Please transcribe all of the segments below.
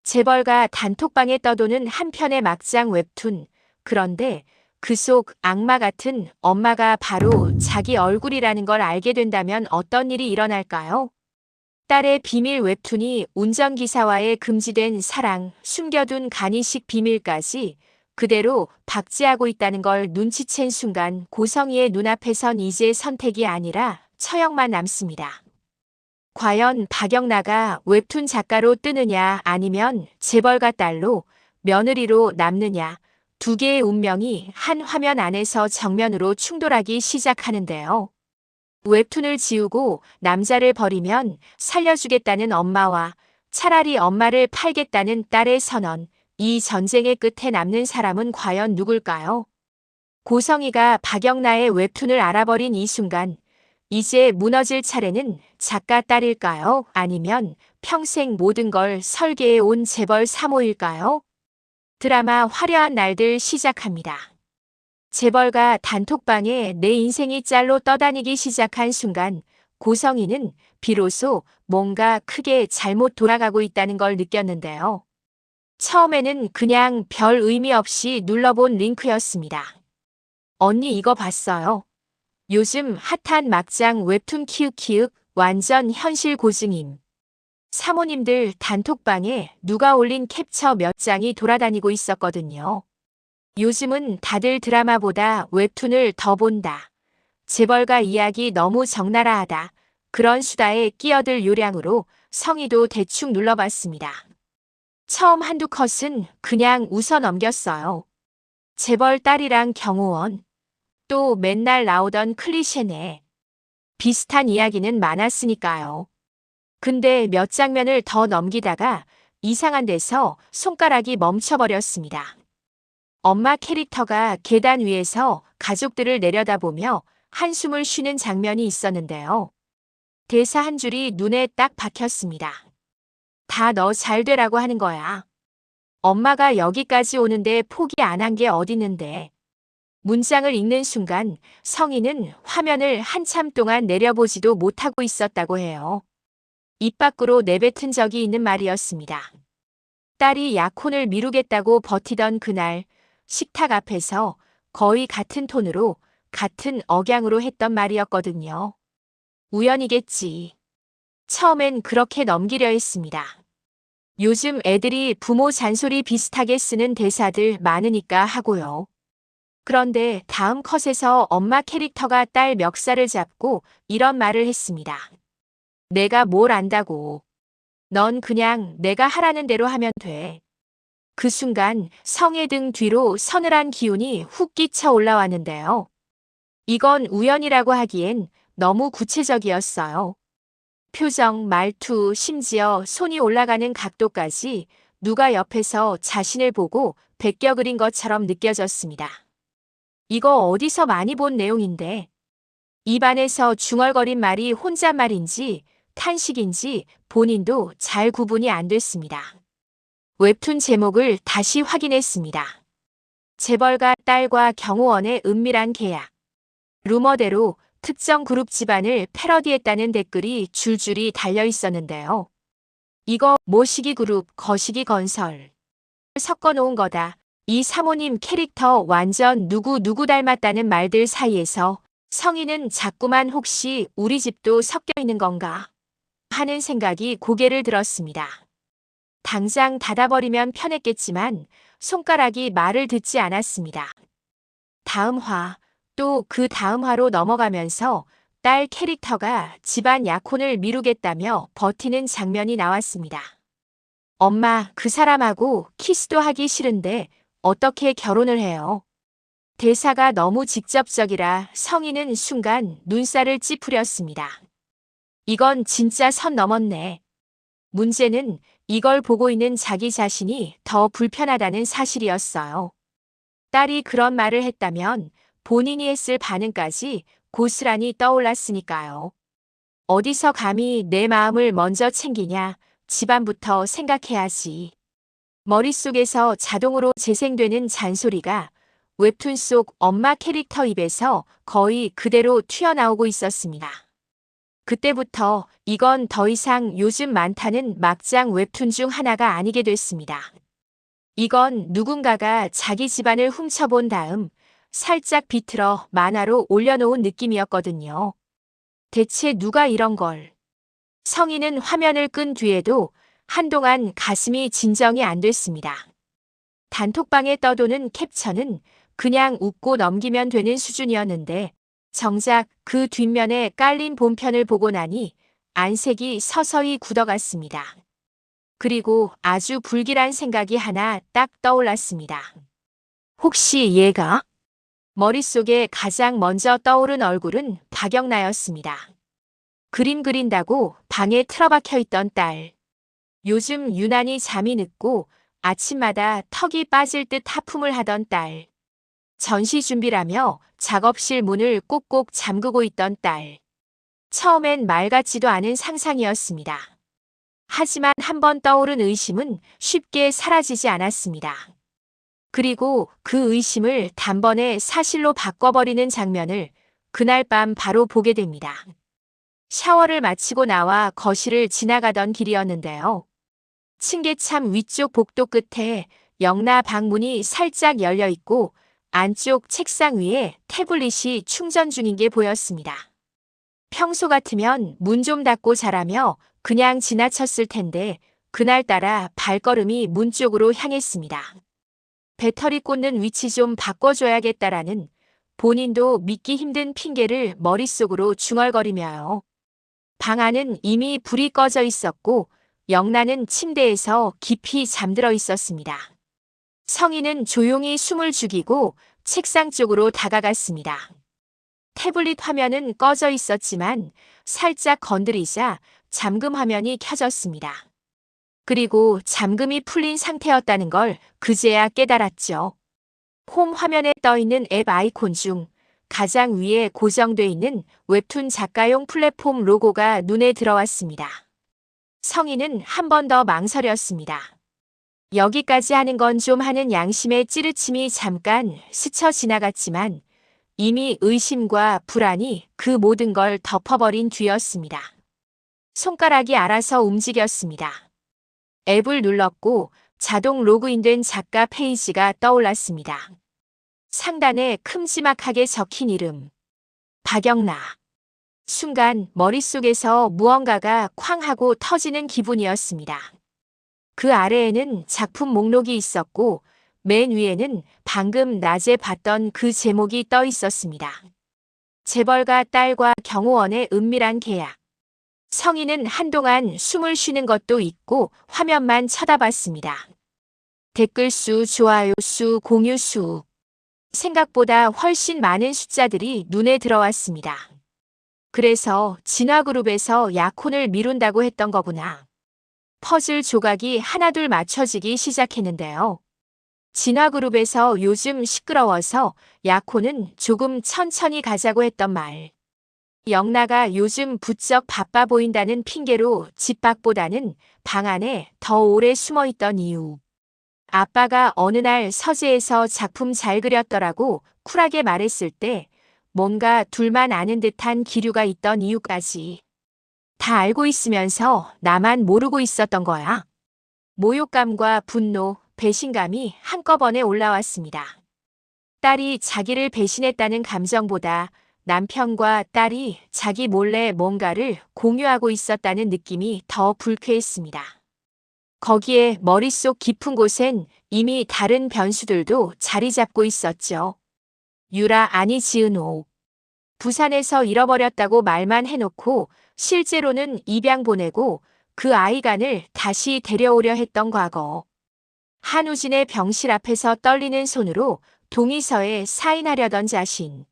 재벌가 단톡방에 떠도는 한 편의 막장 웹툰. 그런데 그 속 악마 같은 엄마가 바로 자기 얼굴이라는 걸 알게 된다면 어떤 일이 일어날까요? 딸의 비밀 웹툰이 운전기사와의 금지된 사랑, 숨겨둔 간이식 비밀까지 그대로 박제하고 있다는 걸 눈치챈 순간 고성희의 눈앞에선 이제 선택이 아니라 처형만 남습니다. 과연 박영나가 웹툰 작가로 뜨느냐 아니면 재벌가 딸로 며느리로 남느냐, 두 개의 운명이 한 화면 안에서 정면으로 충돌하기 시작하는데요. 웹툰을 지우고 남자를 버리면 살려주겠다는 엄마와 차라리 엄마를 팔겠다는 딸의 선언, 이 전쟁의 끝에 남는 사람은 과연 누굴까요? 고성희가 박영나의 웹툰을 알아버린 이 순간, 이제 무너질 차례는 작가 딸일까요? 아니면 평생 모든 걸 설계해 온 재벌 사모일까요? 드라마 화려한 날들 시작합니다. 재벌가 단톡방에 내 인생이 짤로 떠다니기 시작한 순간 고성희는 비로소 뭔가 크게 잘못 돌아가고 있다는 걸 느꼈는데요. 처음에는 그냥 별 의미 없이 눌러본 링크였습니다. 언니 이거 봤어요? 요즘 핫한 막장 웹툰 키읔키읔 완전 현실 고증임. 사모님들 단톡방에 누가 올린 캡처 몇 장이 돌아다니고 있었거든요. 요즘은 다들 드라마보다 웹툰을 더 본다. 재벌가 이야기 너무 적나라하다. 그런 수다에 끼어들 요량으로 성희도 대충 눌러봤습니다. 처음 한두 컷은 그냥 웃어 넘겼어요. 재벌 딸이랑 경호원. 또 맨날 나오던 클리셰네. 비슷한 이야기는 많았으니까요. 근데 몇 장면을 더 넘기다가 이상한 데서 손가락이 멈춰버렸습니다. 엄마 캐릭터가 계단 위에서 가족들을 내려다보며 한숨을 쉬는 장면이 있었는데요. 대사 한 줄이 눈에 딱 박혔습니다. 다 너 잘 되라고 하는 거야. 엄마가 여기까지 오는데 포기 안 한 게 어딨는데. 문장을 읽는 순간 성희는 화면을 한참 동안 내려보지도 못하고 있었다고 해요. 입 밖으로 내뱉은 적이 있는 말이었습니다. 딸이 약혼을 미루겠다고 버티던 그날 식탁 앞에서 거의 같은 톤으로 같은 억양으로 했던 말이었거든요. 우연이겠지. 처음엔 그렇게 넘기려 했습니다. 요즘 애들이 부모 잔소리 비슷하게 쓰는 대사들 많으니까 하고요. 그런데 다음 컷에서 엄마 캐릭터가 딸 멱살을 잡고 이런 말을 했습니다. 내가 뭘 안다고. 넌 그냥 내가 하라는 대로 하면 돼. 그 순간 성의 등 뒤로 서늘한 기운이 훅 끼쳐 올라왔는데요. 이건 우연이라고 하기엔 너무 구체적이었어요. 표정, 말투, 심지어 손이 올라가는 각도까지 누가 옆에서 자신을 보고 베껴 그린 것처럼 느껴졌습니다. 이거 어디서 많이 본 내용인데. 입안에서 중얼거린 말이 혼잣말인지 탄식인지 본인도 잘 구분이 안 됐습니다. 웹툰 제목을 다시 확인했습니다. 재벌가 딸과 경호원의 은밀한 계약. 루머대로 특정 그룹 집안을 패러디했다는 댓글이 줄줄이 달려 있었는데요. 이거 모시기 그룹 거시기 건설. 섞어놓은 거다. 이 사모님 캐릭터 완전 누구 닮았다는 말들 사이에서 성희는 자꾸만 혹시 우리 집도 섞여 있는 건가 하는 생각이 고개를 들었습니다. 당장 닫아버리면 편했겠지만 손가락이 말을 듣지 않았습니다. 다음 화, 또 그 다음 화로 넘어가면서 딸 캐릭터가 집안 약혼을 미루겠다며 버티는 장면이 나왔습니다. 엄마, 그 사람하고 키스도 하기 싫은데 어떻게 결혼을 해요? 대사가 너무 직접적이라 성희는 순간 눈살을 찌푸렸습니다. 이건 진짜 선 넘었네. 문제는 이걸 보고 있는 자기 자신이 더 불편하다는 사실이었어요. 딸이 그런 말을 했다면 본인이 했을 반응까지 고스란히 떠올랐으니까요. 어디서 감히 내 마음을 먼저 챙기냐, 집안부터 생각해야지. 머릿속에서 자동으로 재생되는 잔소리가 웹툰 속 엄마 캐릭터 입에서 거의 그대로 튀어나오고 있었습니다. 그때부터 이건 더 이상 요즘 많다는 막장 웹툰 중 하나가 아니게 됐습니다. 이건 누군가가 자기 집안을 훔쳐본 다음 살짝 비틀어 만화로 올려놓은 느낌이었거든요. 대체 누가 이런 걸? 성인은 화면을 끈 뒤에도 한동안 가슴이 진정이 안 됐습니다. 단톡방에 떠도는 캡처는 그냥 웃고 넘기면 되는 수준이었는데 정작 그 뒷면에 깔린 본편을 보고 나니 안색이 서서히 굳어갔습니다. 그리고 아주 불길한 생각이 하나 딱 떠올랐습니다. 혹시 얘가? 머릿속에 가장 먼저 떠오른 얼굴은 박영나였습니다. 그림 그린다고 방에 틀어박혀 있던 딸. 요즘 유난히 잠이 늦고 아침마다 턱이 빠질 듯 하품을 하던 딸. 전시 준비라며 작업실 문을 꼭꼭 잠그고 있던 딸. 처음엔 말 같지도 않은 상상이었습니다. 하지만 한번 떠오른 의심은 쉽게 사라지지 않았습니다. 그리고 그 의심을 단번에 사실로 바꿔버리는 장면을 그날 밤 바로 보게 됩니다. 샤워를 마치고 나와 거실을 지나가던 길이었는데요. 층계참 위쪽 복도 끝에 영나 방문이 살짝 열려 있고 안쪽 책상 위에 태블릿이 충전 중인 게 보였습니다. 평소 같으면 문 좀 닫고 자라며 그냥 지나쳤을 텐데 그날따라 발걸음이 문 쪽으로 향했습니다. 배터리 꽂는 위치 좀 바꿔줘야겠다라는 본인도 믿기 힘든 핑계를 머릿속으로 중얼거리며요. 방 안은 이미 불이 꺼져 있었고 영란은 침대에서 깊이 잠들어 있었습니다. 성인은 조용히 숨을 죽이고 책상 쪽으로 다가갔습니다. 태블릿 화면은 꺼져 있었지만 살짝 건드리자 잠금 화면이 켜졌습니다. 그리고 잠금이 풀린 상태였다는 걸 그제야 깨달았죠. 홈 화면에 떠있는 앱 아이콘 중 가장 위에 고정돼 있는 웹툰 작가용 플랫폼 로고가 눈에 들어왔습니다. 성인은 한 번 더 망설였습니다. 여기까지 하는 건 좀 하는 양심의 찌르침이 잠깐 스쳐 지나갔지만 이미 의심과 불안이 그 모든 걸 덮어버린 뒤였습니다. 손가락이 알아서 움직였습니다. 앱을 눌렀고 자동 로그인된 작가 페이지가 떠올랐습니다. 상단에 큼지막하게 적힌 이름. 박영나. 순간 머릿속에서 무언가가 쾅 하고 터지는 기분이었습니다. 그 아래에는 작품 목록이 있었고 맨 위에는 방금 낮에 봤던 그 제목이 떠 있었습니다. 재벌가 딸과 경호원의 은밀한 계약. 성인은 한동안 숨을 쉬는 것도 잊고 화면만 쳐다봤습니다. 댓글 수, 좋아요 수, 공유 수. 생각보다 훨씬 많은 숫자들이 눈에 들어왔습니다. 그래서 진화그룹에서 약혼을 미룬다고 했던 거구나. 퍼즐 조각이 하나둘 맞춰지기 시작했는데요. 진화그룹에서 요즘 시끄러워서 약혼은 조금 천천히 가자고 했던 말. 영나가 요즘 부쩍 바빠 보인다는 핑계로 집 밖보다는 방 안에 더 오래 숨어있던 이유. 아빠가 어느 날 서재에서 작품 잘 그렸더라고 쿨하게 말했을 때 뭔가 둘만 아는 듯한 기류가 있던 이유까지. 다 알고 있으면서 나만 모르고 있었던 거야. 모욕감과 분노, 배신감이 한꺼번에 올라왔습니다. 딸이 자기를 배신했다는 감정보다 남편과 딸이 자기 몰래 뭔가를 공유하고 있었다는 느낌이 더 불쾌했습니다. 거기에 머릿속 깊은 곳엔 이미 다른 변수들도 자리 잡고 있었죠. 유라 아니 지은호. 부산에서 잃어버렸다고 말만 해놓고 실제로는 입양 보내고 그 아이간을 다시 데려오려 했던 과거. 한우진의 병실 앞에서 떨리는 손으로 동의서에 사인하려던 자신.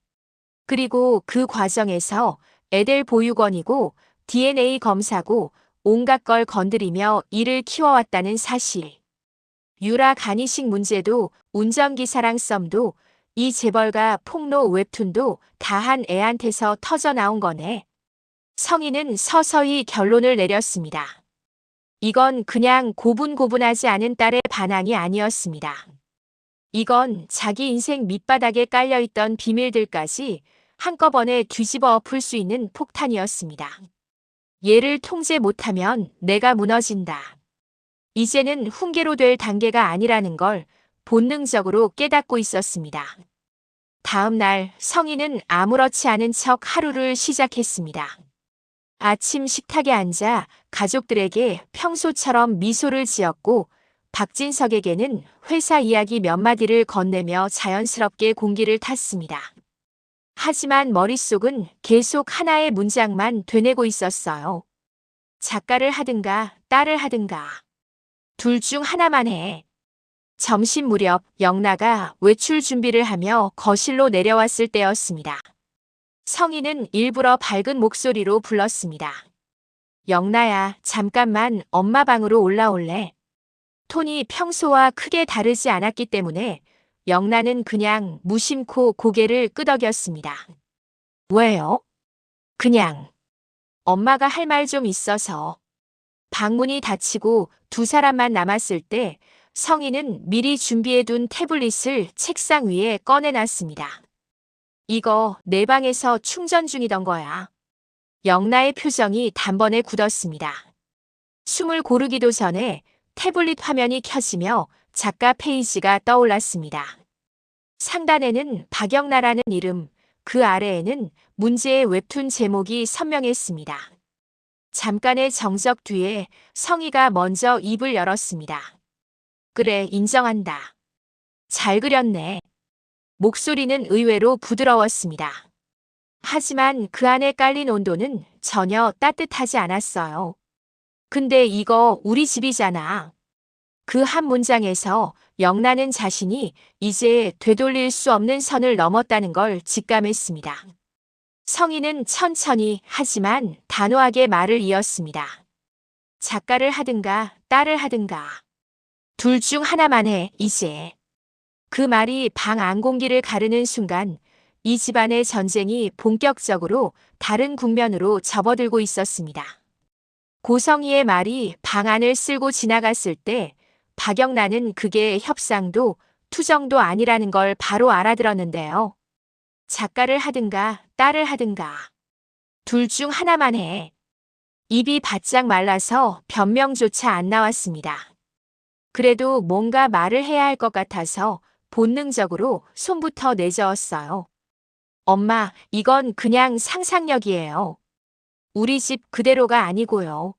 그리고 그 과정에서 에델 보육원이고 DNA 검사고 온갖 걸 건드리며 이를 키워왔다는 사실. 유라 간이식 문제도 운전기사랑 썸도 이 재벌가 폭로 웹툰도 다 한 애한테서 터져 나온 거네. 성인은 서서히 결론을 내렸습니다. 이건 그냥 고분고분하지 않은 딸의 반항이 아니었습니다. 이건 자기 인생 밑바닥에 깔려있던 비밀들까지 한꺼번에 뒤집어 엎을 수 있는 폭탄이었습니다. 얘를 통제 못하면 내가 무너진다. 이제는 훈계로 될 단계가 아니라는 걸 본능적으로 깨닫고 있었습니다. 다음 날 성희는 아무렇지 않은 척 하루를 시작했습니다. 아침 식탁에 앉아 가족들에게 평소처럼 미소를 지었고 박진석에게는 회사 이야기 몇 마디를 건네며 자연스럽게 공기를 탔습니다. 하지만 머릿속은 계속 하나의 문장만 되뇌고 있었어요. 작가를 하든가 딸을 하든가. 둘 중 하나만 해. 점심 무렵 영나가 외출 준비를 하며 거실로 내려왔을 때였습니다. 성희는 일부러 밝은 목소리로 불렀습니다. 영나야, 잠깐만 엄마 방으로 올라올래? 톤이 평소와 크게 다르지 않았기 때문에 영나는 그냥 무심코 고개를 끄덕였습니다. 왜요? 그냥. 엄마가 할 말 좀 있어서. 방문이 닫히고 두 사람만 남았을 때 성희는 미리 준비해둔 태블릿을 책상 위에 꺼내놨습니다. 이거 내 방에서 충전 중이던 거야. 영나의 표정이 단번에 굳었습니다. 숨을 고르기도 전에 태블릿 화면이 켜지며 작가 페이지가 떠올랐습니다. 상단에는 박영나라는 이름, 그 아래에는 문제의 웹툰 제목이 선명했습니다. 잠깐의 정적 뒤에 성희가 먼저 입을 열었습니다. 그래, 인정한다. 잘 그렸네. 목소리는 의외로 부드러웠습니다. 하지만 그 안에 깔린 온도는 전혀 따뜻하지 않았어요. 근데 이거 우리 집이잖아. 그 한 문장에서 영나는 자신이 이제 되돌릴 수 없는 선을 넘었다는 걸 직감했습니다. 성희는 천천히 하지만 단호하게 말을 이었습니다. 작가를 하든가 딸을 하든가. 둘 중 하나만 해, 이제. 그 말이 방 안 공기를 가르는 순간 이 집안의 전쟁이 본격적으로 다른 국면으로 접어들고 있었습니다. 고성희의 말이 방 안을 쓸고 지나갔을 때 박영란은 그게 협상도 투정도 아니라는 걸 바로 알아들었는데요. 작가를 하든가 딸을 하든가. 둘 중 하나만 해. 입이 바짝 말라서 변명조차 안 나왔습니다. 그래도 뭔가 말을 해야 할 것 같아서 본능적으로 손부터 내저었어요. 엄마, 이건 그냥 상상력이에요. 우리 집 그대로가 아니고요.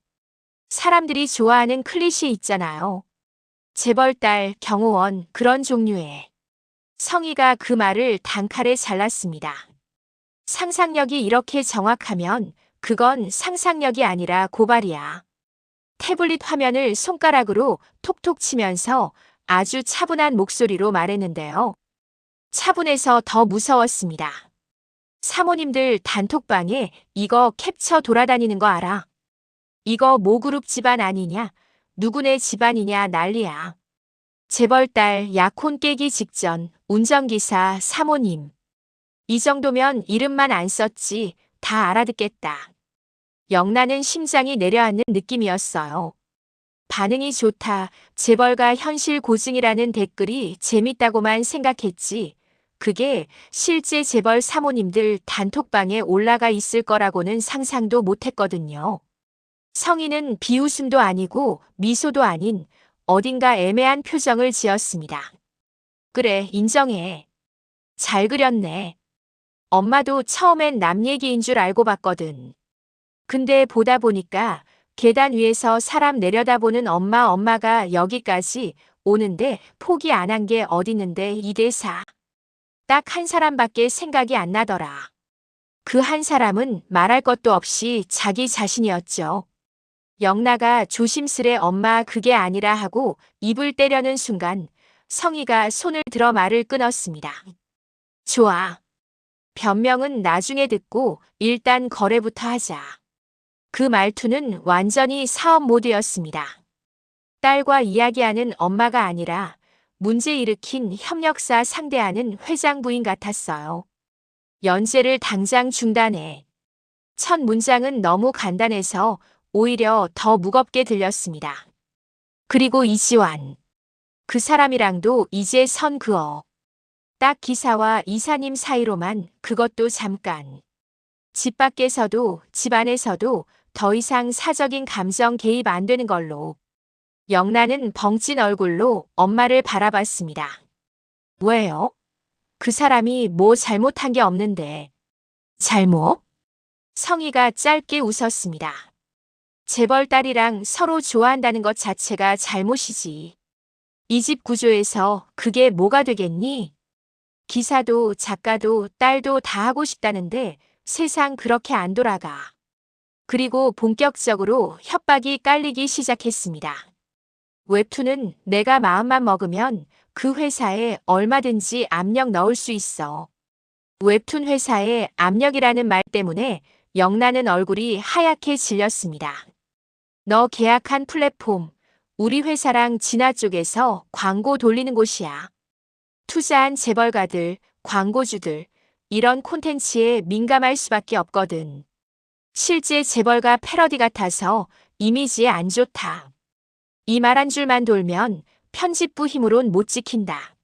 사람들이 좋아하는 클리셰 있잖아요. 재벌딸, 경호원, 그런 종류의. 성희가 그 말을 단칼에 잘랐습니다. 상상력이 이렇게 정확하면 그건 상상력이 아니라 고발이야. 태블릿 화면을 손가락으로 톡톡 치면서 아주 차분한 목소리로 말했는데요. 차분해서 더 무서웠습니다. 사모님들 단톡방에 이거 캡처 돌아다니는 거 알아? 이거 모그룹 집안 아니냐? 누구네 집안이냐 난리야. 재벌딸 약혼 깨기 직전 운전기사 사모님. 이 정도면 이름만 안 썼지 다 알아듣겠다. 영나는 심장이 내려앉는 느낌이었어요. 반응이 좋다. 재벌가 현실 고증이라는 댓글이 재밌다고만 생각했지. 그게 실제 재벌 사모님들 단톡방에 올라가 있을 거라고는 상상도 못했거든요. 성희는 비웃음도 아니고 미소도 아닌 어딘가 애매한 표정을 지었습니다. 그래, 인정해. 잘 그렸네. 엄마도 처음엔 남 얘기인 줄 알고 봤거든. 근데 보다 보니까 계단 위에서 사람 내려다보는 엄마가 여기까지 오는데 포기 안 한 게 어딨는데 이 대사. 딱 한 사람밖에 생각이 안 나더라. 그 한 사람은 말할 것도 없이 자기 자신이었죠. 영나가 조심스레 엄마 그게 아니라 하고 입을 떼려는 순간 성희가 손을 들어 말을 끊었습니다. 좋아. 변명은 나중에 듣고 일단 거래부터 하자. 그 말투는 완전히 사업 모드였습니다. 딸과 이야기하는 엄마가 아니라 문제 일으킨 협력사 상대하는 회장 부인 같았어요. 연재를 당장 중단해. 첫 문장은 너무 간단해서 오히려 더 무겁게 들렸습니다. 그리고 이지환. 그 사람이랑도 이제 선 그어. 딱 기사와 이사님 사이로만 그것도 잠깐. 집 밖에서도 집 안에서도 더 이상 사적인 감정 개입 안 되는 걸로. 영란은 벙찐 얼굴로 엄마를 바라봤습니다. 왜요? 그 사람이 뭐 잘못한 게 없는데. 잘못? 성희가 짧게 웃었습니다. 재벌 딸이랑 서로 좋아한다는 것 자체가 잘못이지. 이 집 구조에서 그게 뭐가 되겠니? 기사도 작가도 딸도 다 하고 싶다는데 세상 그렇게 안 돌아가. 그리고 본격적으로 협박이 깔리기 시작했습니다. 웹툰은 내가 마음만 먹으면 그 회사에 얼마든지 압력 넣을 수 있어. 웹툰 회사에 압력이라는 말 때문에 영란은 얼굴이 하얗게 질렸습니다. 너 계약한 플랫폼, 우리 회사랑 진화 쪽에서 광고 돌리는 곳이야. 투자한 재벌가들, 광고주들, 이런 콘텐츠에 민감할 수밖에 없거든. 실제 재벌가 패러디 같아서 이미지에 안 좋다. 이 말 한 줄만 돌면 편집부 힘으론 못 지킨다.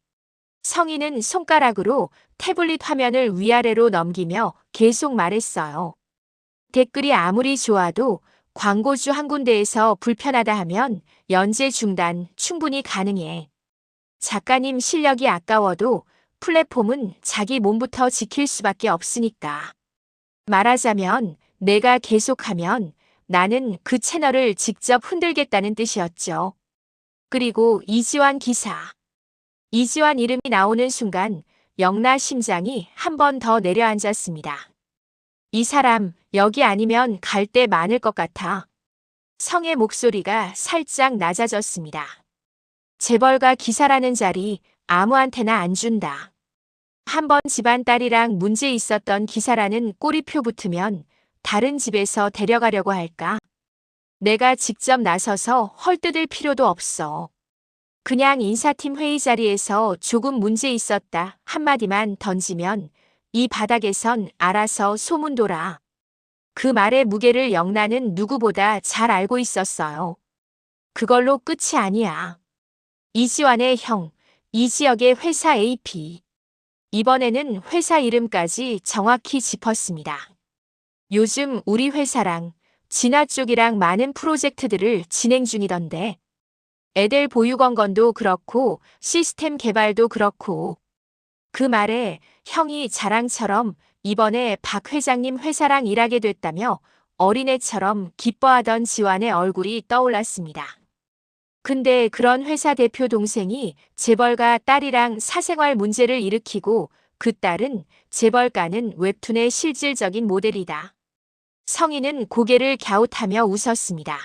성희는 손가락으로 태블릿 화면을 위아래로 넘기며 계속 말했어요. 댓글이 아무리 좋아도 광고주 한 군데에서 불편하다 하면 연재 중단 충분히 가능해. 작가님 실력이 아까워도 플랫폼은 자기 몸부터 지킬 수밖에 없으니까. 말하자면 내가 계속하면 나는 그 채널을 직접 흔들겠다는 뜻이었죠. 그리고 이지환 기사. 이지환 이름이 나오는 순간 영나 심장이 한 번 더 내려앉았습니다. 이 사람 여기 아니면 갈 데 많을 것 같아. 성의 목소리가 살짝 낮아졌습니다. 재벌가 기사라는 자리 아무한테나 안 준다. 한번 집안 딸이랑 문제 있었던 기사라는 꼬리표 붙으면 다른 집에서 데려가려고 할까? 내가 직접 나서서 헐뜯을 필요도 없어. 그냥 인사팀 회의 자리에서 조금 문제 있었다 한마디만 던지면 이 바닥에선 알아서 소문 돌아. 그 말의 무게를 영란은 누구보다 잘 알고 있었어요. 그걸로 끝이 아니야. 이지환의 형, 이지혁의 회사 AP. 이번에는 회사 이름까지 정확히 짚었습니다. 요즘 우리 회사랑 진화 쪽이랑 많은 프로젝트들을 진행 중이던데. 에델 보유건건도 그렇고 시스템 개발도 그렇고. 그 말에 형이 자랑처럼 이번에 박 회장님 회사랑 일하게 됐다며 어린애처럼 기뻐하던 지환의 얼굴이 떠올랐습니다. 근데 그런 회사 대표 동생이 재벌가 딸이랑 사생활 문제를 일으키고 그 딸은 재벌가는 웹툰의 실질적인 모델이다. 성희는 고개를 갸웃하며 웃었습니다.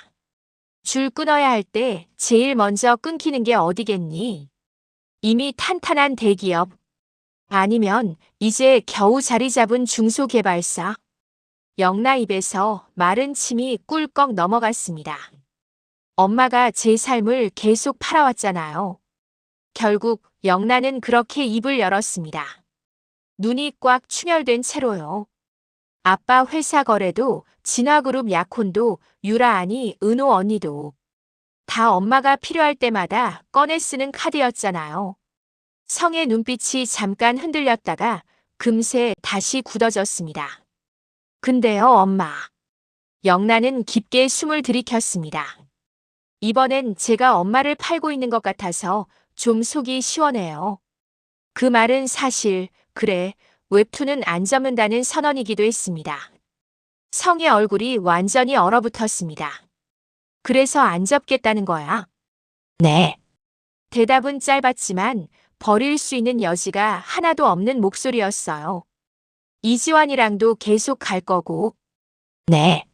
줄 끊어야 할 때 제일 먼저 끊기는 게 어디겠니? 이미 탄탄한 대기업. 아니면 이제 겨우 자리 잡은 중소개발사. 영나 입에서 마른 침이 꿀꺽 넘어갔습니다. 엄마가 제 삶을 계속 팔아왔잖아요. 결국 영란은 그렇게 입을 열었습니다. 눈이 꽉 충혈된 채로요. 아빠 회사 거래도 진화그룹 약혼도 유라아니 은호 언니도 다 엄마가 필요할 때마다 꺼내 쓰는 카드였잖아요. 성의 눈빛이 잠깐 흔들렸다가 금세 다시 굳어졌습니다. 근데요, 엄마. 영란은 깊게 숨을 들이켰습니다. 이번엔 제가 엄마를 팔고 있는 것 같아서 좀 속이 시원해요. 그 말은 사실, 그래, 웹툰은 안 접는다는 선언이기도 했습니다. 성의 얼굴이 완전히 얼어붙었습니다. 그래서 안 접겠다는 거야? 네. 대답은 짧았지만 버릴 수 있는 여지가 하나도 없는 목소리였어요. 이지환이랑도 계속 갈 거고. 네.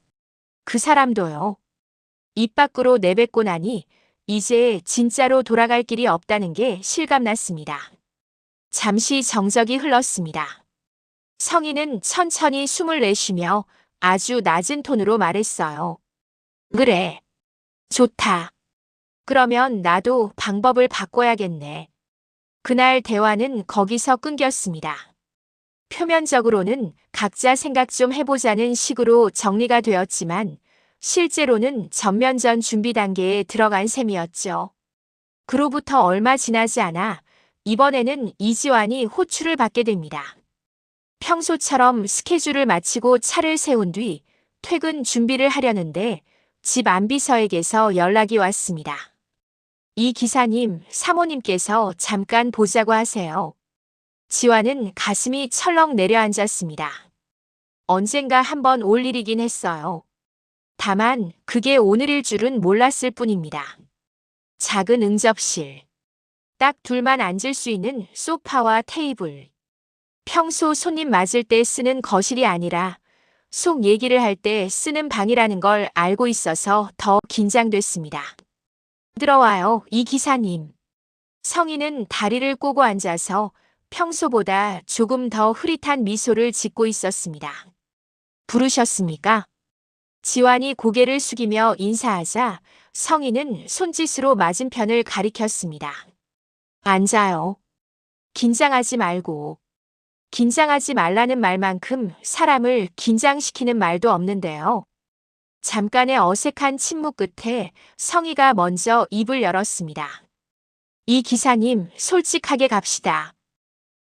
그 사람도요. 입 밖으로 내뱉고 나니 이제 진짜로 돌아갈 길이 없다는 게 실감났습니다. 잠시 정적이 흘렀습니다. 성희는 천천히 숨을 내쉬며 아주 낮은 톤으로 말했어요. 그래. 좋다. 그러면 나도 방법을 바꿔야겠네. 그날 대화는 거기서 끊겼습니다. 표면적으로는 각자 생각 좀 해보자는 식으로 정리가 되었지만 실제로는 전면전 준비 단계에 들어간 셈이었죠. 그로부터 얼마 지나지 않아 이번에는 이지환이 호출을 받게 됩니다. 평소처럼 스케줄을 마치고 차를 세운 뒤 퇴근 준비를 하려는데 집 안비서에게서 연락이 왔습니다. 이 기사님, 사모님께서 잠깐 보자고 하세요. 지화는 가슴이 철렁 내려앉았습니다. 언젠가 한번 올 일이긴 했어요. 다만 그게 오늘일 줄은 몰랐을 뿐입니다. 작은 응접실. 딱 둘만 앉을 수 있는 소파와 테이블. 평소 손님 맞을 때 쓰는 거실이 아니라 속 얘기를 할 때 쓰는 방이라는 걸 알고 있어서 더 긴장됐습니다. 들어와요, 이 기사님. 성인은 다리를 꼬고 앉아서 평소보다 조금 더 흐릿한 미소를 짓고 있었습니다. 부르셨습니까? 지환이 고개를 숙이며 인사하자 성인은 손짓으로 맞은편을 가리켰습니다. 앉아요. 긴장하지 말고. 긴장하지 말라는 말만큼 사람을 긴장시키는 말도 없는데요. 잠깐의 어색한 침묵 끝에 성희가 먼저 입을 열었습니다. 이 기사님, 솔직하게 갑시다.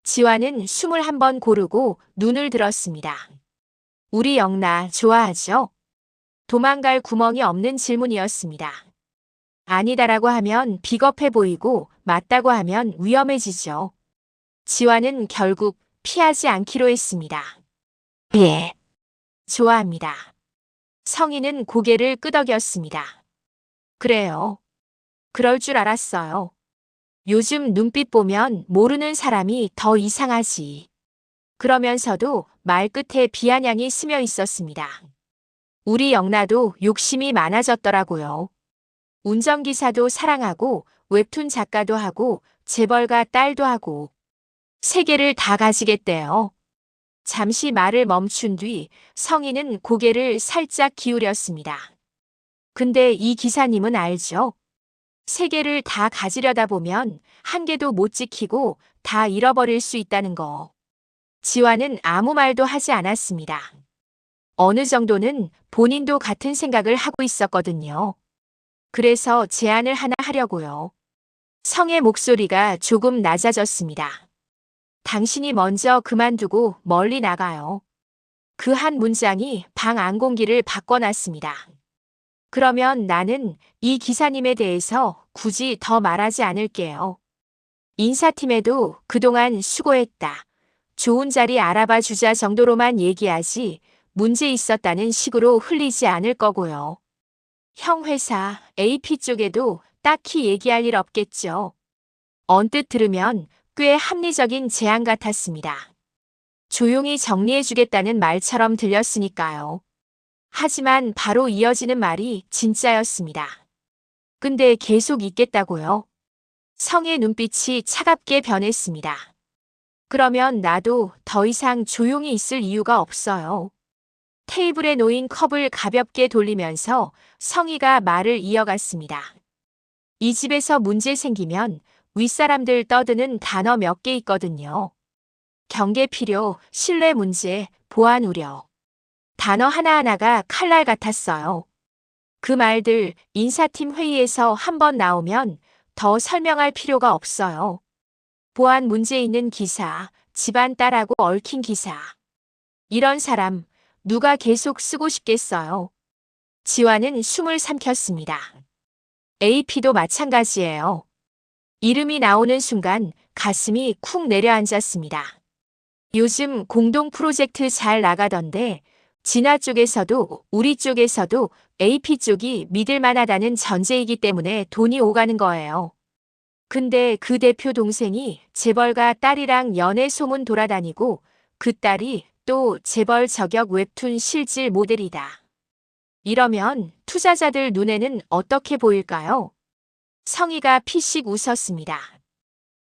지환은 숨을 한번 고르고 눈을 들었습니다. 우리 영나 좋아하죠? 도망갈 구멍이 없는 질문이었습니다. 아니다라고 하면 비겁해 보이고 맞다고 하면 위험해지죠. 지환은 결국 피하지 않기로 했습니다. 예. 좋아합니다. 성희는 고개를 끄덕였습니다. 그래요. 그럴 줄 알았어요. 요즘 눈빛 보면 모르는 사람이 더 이상하지. 그러면서도 말끝에 비아냥이 스며 있었습니다. 우리 영나도 욕심이 많아졌더라고요. 운전기사도 사랑하고 웹툰 작가도 하고 재벌가 딸도 하고 세 개를 다 가지겠대요. 잠시 말을 멈춘 뒤 성희는 고개를 살짝 기울였습니다. 근데 이 기사님은 알죠? 세 개를 다 가지려다 보면 한 개도 못 지키고 다 잃어버릴 수 있다는 거. 지환은 아무 말도 하지 않았습니다. 어느 정도는 본인도 같은 생각을 하고 있었거든요. 그래서 제안을 하나 하려고요. 성의 목소리가 조금 낮아졌습니다. 당신이 먼저 그만두고 멀리 나가요. 그 한 문장이 방 안 공기를 바꿔놨습니다. 그러면 나는 이 기사님에 대해서 굳이 더 말하지 않을게요. 인사팀에도 그동안 수고했다. 좋은 자리 알아봐 주자 정도로만 얘기하지 문제 있었다는 식으로 흘리지 않을 거고요. 형 회사 AP 쪽에도 딱히 얘기할 일 없겠죠. 언뜻 들으면 꽤 합리적인 제안 같았습니다. 조용히 정리해주겠다는 말처럼 들렸으니까요. 하지만 바로 이어지는 말이 진짜였습니다. 근데 계속 있겠다고요? 성의 눈빛이 차갑게 변했습니다. 그러면 나도 더 이상 조용히 있을 이유가 없어요. 테이블에 놓인 컵을 가볍게 돌리면서 성희가 말을 이어갔습니다. 이 집에서 문제 생기면 윗사람들 떠드는 단어 몇 개 있거든요. 경계 필요, 신뢰 문제, 보안 우려. 단어 하나하나가 칼날 같았어요. 그 말들 인사팀 회의에서 한번 나오면 더 설명할 필요가 없어요. 보안 문제 있는 기사, 집안 딸하고 얽힌 기사. 이런 사람 누가 계속 쓰고 싶겠어요. 지환은 숨을 삼켰습니다. AP도 마찬가지예요. 이름이 나오는 순간 가슴이 쿵 내려앉았습니다. 요즘 공동 프로젝트 잘 나가던데 진화 쪽에서도 우리 쪽에서도 AP 쪽이 믿을 만하다는 전제이기 때문에 돈이 오가는 거예요. 근데 그 대표 동생이 재벌가 딸이랑 연애 소문 돌아다니고 그 딸이 또 재벌 저격 웹툰 실질 모델이다. 이러면 투자자들 눈에는 어떻게 보일까요? 성희가 피식 웃었습니다.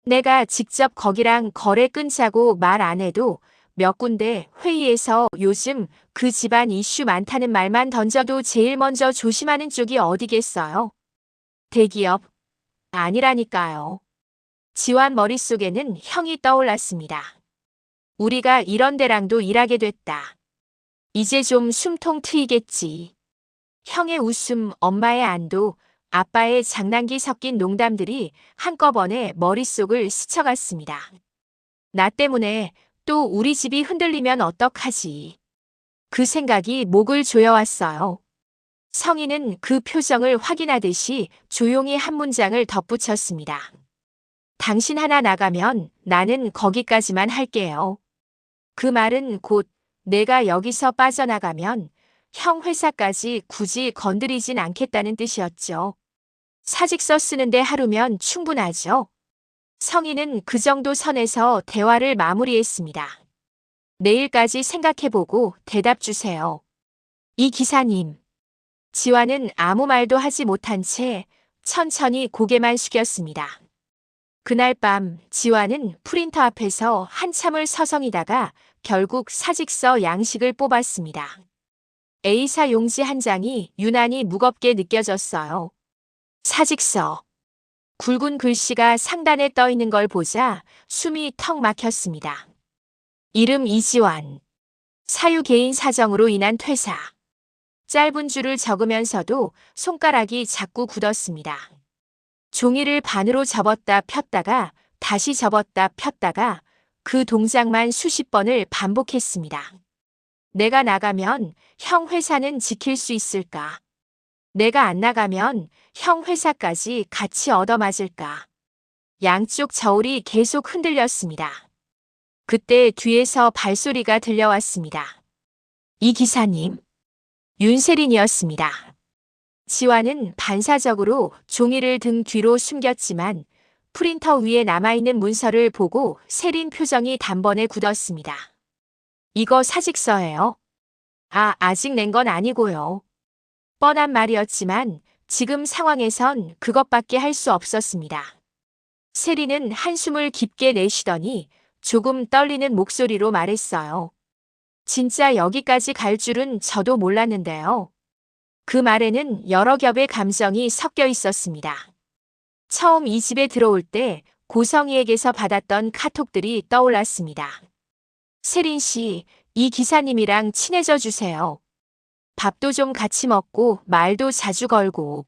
내가 직접 거기랑 거래 끊자고 말 안 해도 몇 군데 회의에서 요즘 그 집안 이슈 많다는 말만 던져도 제일 먼저 조심하는 쪽이 어디겠어요? 대기업? 아니라니까요. 지환 머릿속에는 형이 떠올랐습니다. 우리가 이런 데랑도 일하게 됐다. 이제 좀 숨통 트이겠지. 형의 웃음, 엄마의 안도, 아빠의 장난기 섞인 농담들이 한꺼번에 머릿속을 스쳐갔습니다. 나 때문에 또 우리 집이 흔들리면 어떡하지? 그 생각이 목을 조여왔어요. 성인은 그 표정을 확인하듯이 조용히 한 문장을 덧붙였습니다. 당신 하나 나가면 나는 거기까지만 할게요. 그 말은 곧 내가 여기서 빠져나가면 형 회사까지 굳이 건드리진 않겠다는 뜻이었죠. 사직서 쓰는데 하루면 충분하죠. 성인은 그 정도 선에서 대화를 마무리했습니다. 내일까지 생각해보고 대답 주세요. 이 기사님. 지화는 아무 말도 하지 못한 채 천천히 고개만 숙였습니다. 그날 밤 지화는 프린터 앞에서 한참을 서성이다가 결국 사직서 양식을 뽑았습니다. A사 용지 한 장이 유난히 무겁게 느껴졌어요. 사직서. 굵은 글씨가 상단에 떠 있는 걸 보자 숨이 턱 막혔습니다. 이름 이지환. 사유 개인 사정으로 인한 퇴사. 짧은 줄을 적으면서도 손가락이 자꾸 굳었습니다. 종이를 반으로 접었다 폈다가 다시 접었다 폈다가 그 동작만 수십 번을 반복했습니다. 내가 나가면 형 회사는 지킬 수 있을까? 내가 안 나가면 형 회사까지 같이 얻어맞을까? 양쪽 저울이 계속 흔들렸습니다. 그때 뒤에서 발소리가 들려왔습니다. 이 기사님. 윤세린이었습니다. 지화는 반사적으로 종이를 등 뒤로 숨겼지만 프린터 위에 남아있는 문서를 보고 세린 표정이 단번에 굳었습니다. 이거 사직서예요. 아직 낸 건 아니고요. 뻔한 말이었지만 지금 상황에선 그것밖에 할 수 없었습니다. 세린은 한숨을 깊게 내쉬더니 조금 떨리는 목소리로 말했어요. 진짜 여기까지 갈 줄은 저도 몰랐는데요. 그 말에는 여러 겹의 감정이 섞여 있었습니다. 처음 이 집에 들어올 때 고성이에게서 받았던 카톡들이 떠올랐습니다. 세린 씨, 이 기사님이랑 친해져 주세요. 밥도 좀 같이 먹고 말도 자주 걸고.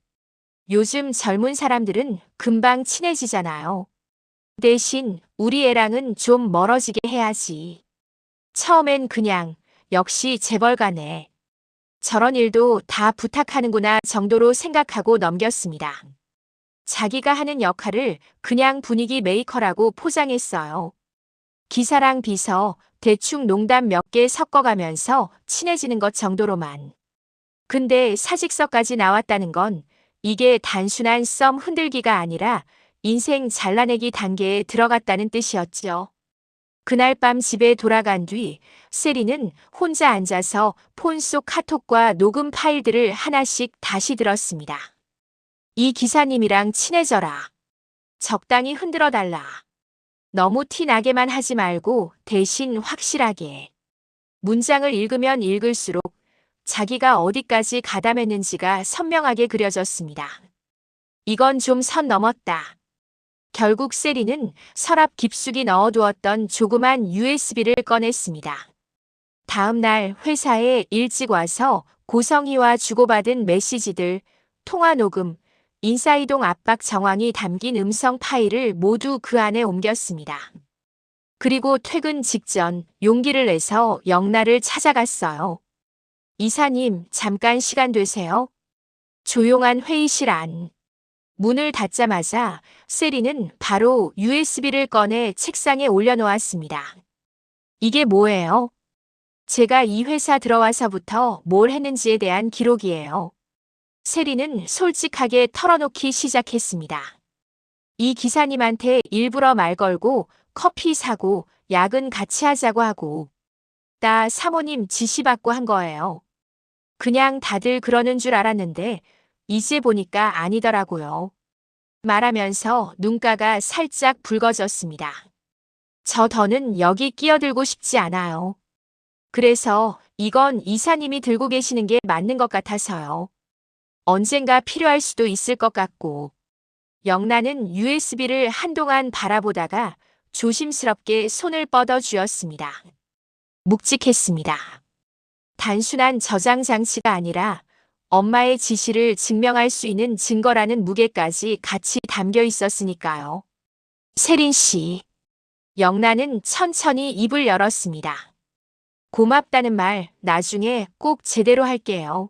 요즘 젊은 사람들은 금방 친해지잖아요. 대신 우리 애랑은 좀 멀어지게 해야지. 처음엔 그냥 역시 재벌가네. 저런 일도 다 부탁하는구나 정도로 생각하고 넘겼습니다. 자기가 하는 역할을 그냥 분위기 메이커라고 포장했어요. 기사랑 비서, 대충 농담 몇 개 섞어가면서 친해지는 것 정도로만. 근데 사직서까지 나왔다는 건 이게 단순한 썸 흔들기가 아니라 인생 잘라내기 단계에 들어갔다는 뜻이었죠. 그날 밤 집에 돌아간 뒤 세리는 혼자 앉아서 폰 속 카톡과 녹음 파일들을 하나씩 다시 들었습니다. 이 기사님이랑 친해져라. 적당히 흔들어 달라. 너무 티 나게만 하지 말고 대신 확실하게. 문장을 읽으면 읽을수록 자기가 어디까지 가담했는지가 선명하게 그려졌습니다. 이건 좀 선 넘었다. 결국 세리는 서랍 깊숙이 넣어두었던 조그만 USB를 꺼냈습니다. 다음 날 회사에 일찍 와서 고성희와 주고받은 메시지들, 통화 녹음, 인사이동 압박 정황이 담긴 음성 파일을 모두 그 안에 옮겼습니다. 그리고 퇴근 직전 용기를 내서 영란을 찾아갔어요. 이사님, 잠깐 시간 되세요? 조용한 회의실 안. 문을 닫자마자 세리는 바로 USB를 꺼내 책상에 올려놓았습니다. 이게 뭐예요? 제가 이 회사 들어와서부터 뭘 했는지에 대한 기록이에요. 세리는 솔직하게 털어놓기 시작했습니다. 이 기사님한테 일부러 말 걸고 커피 사고 야근 같이 하자고 하고 다 사모님 지시받고 한 거예요. 그냥 다들 그러는 줄 알았는데 이제 보니까 아니더라고요. 말하면서 눈가가 살짝 붉어졌습니다. 저 더는 여기 끼어들고 싶지 않아요. 그래서 이건 이사님이 들고 계시는 게 맞는 것 같아서요. 언젠가 필요할 수도 있을 것 같고. 영란은 USB를 한동안 바라보다가 조심스럽게 손을 뻗어 쥐었습니다. 묵직했습니다. 단순한 저장 장치가 아니라 엄마의 지시를 증명할 수 있는 증거라는 무게까지 같이 담겨 있었으니까요. 세린 씨. 영란은 천천히 입을 열었습니다. 고맙다는 말 나중에 꼭 제대로 할게요.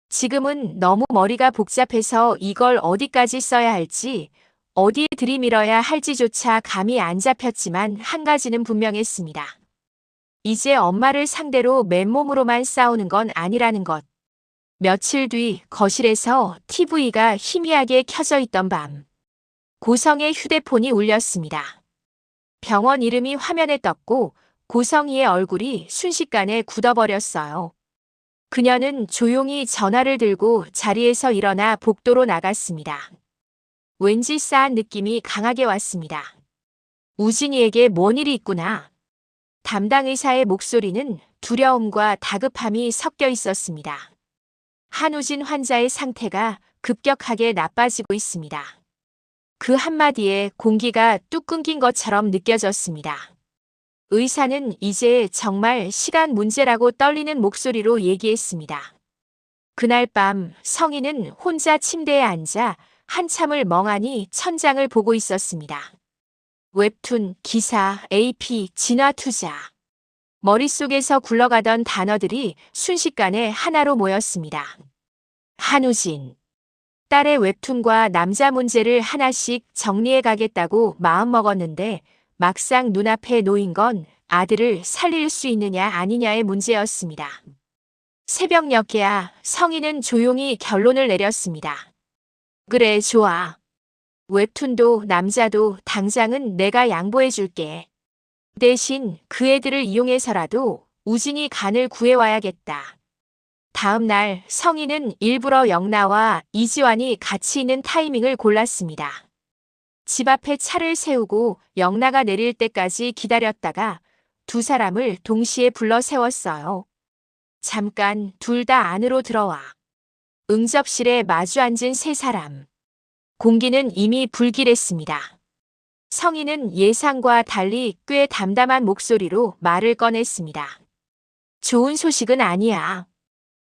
지금은 너무 머리가 복잡해서 이걸 어디까지 써야 할지, 어디에 들이밀어야 할지조차 감이 안 잡혔지만 한 가지는 분명했습니다. 이제 엄마를 상대로 맨몸으로만 싸우는 건 아니라는 것. 며칠 뒤 거실에서 TV가 희미하게 켜져 있던 밤, 고성의 휴대폰이 울렸습니다. 병원 이름이 화면에 떴고 고성이의 얼굴이 순식간에 굳어버렸어요. 그녀는 조용히 전화를 들고 자리에서 일어나 복도로 나갔습니다. 왠지 싸한 느낌이 강하게 왔습니다. 우진이에게 뭔 일이 있구나. 담당 의사의 목소리는 두려움과 다급함이 섞여 있었습니다. 한우진 환자의 상태가 급격하게 나빠지고 있습니다. 그 한마디에 공기가 뚝 끊긴 것처럼 느껴졌습니다. 의사는 이제 정말 시간 문제라고 떨리는 목소리로 얘기했습니다. 그날 밤 성희는 혼자 침대에 앉아 한참을 멍하니 천장을 보고 있었습니다. 웹툰, 기사, AP, 진화투자. 머릿속에서 굴러가던 단어들이 순식간에 하나로 모였습니다. 한우진. 딸의 웹툰과 남자 문제를 하나씩 정리해 가겠다고 마음먹었는데 막상 눈앞에 놓인 건 아들을 살릴 수 있느냐 아니냐의 문제였습니다. 새벽 몇개야 성희는 조용히 결론을 내렸습니다. 그래, 좋아. 웹툰도 남자도 당장은 내가 양보해 줄게. 대신 그 애들을 이용해서라도 우진이 간을 구해와야겠다. 다음 날 성희는 일부러 영나와 이지환이 같이 있는 타이밍을 골랐습니다. 집 앞에 차를 세우고 영나가 내릴 때까지 기다렸다가 두 사람을 동시에 불러 세웠어요. 잠깐 둘 다 안으로 들어와. 응접실에 마주 앉은 세 사람. 공기는 이미 불길했습니다. 성희는 예상과 달리 꽤 담담한 목소리로 말을 꺼냈습니다. 좋은 소식은 아니야.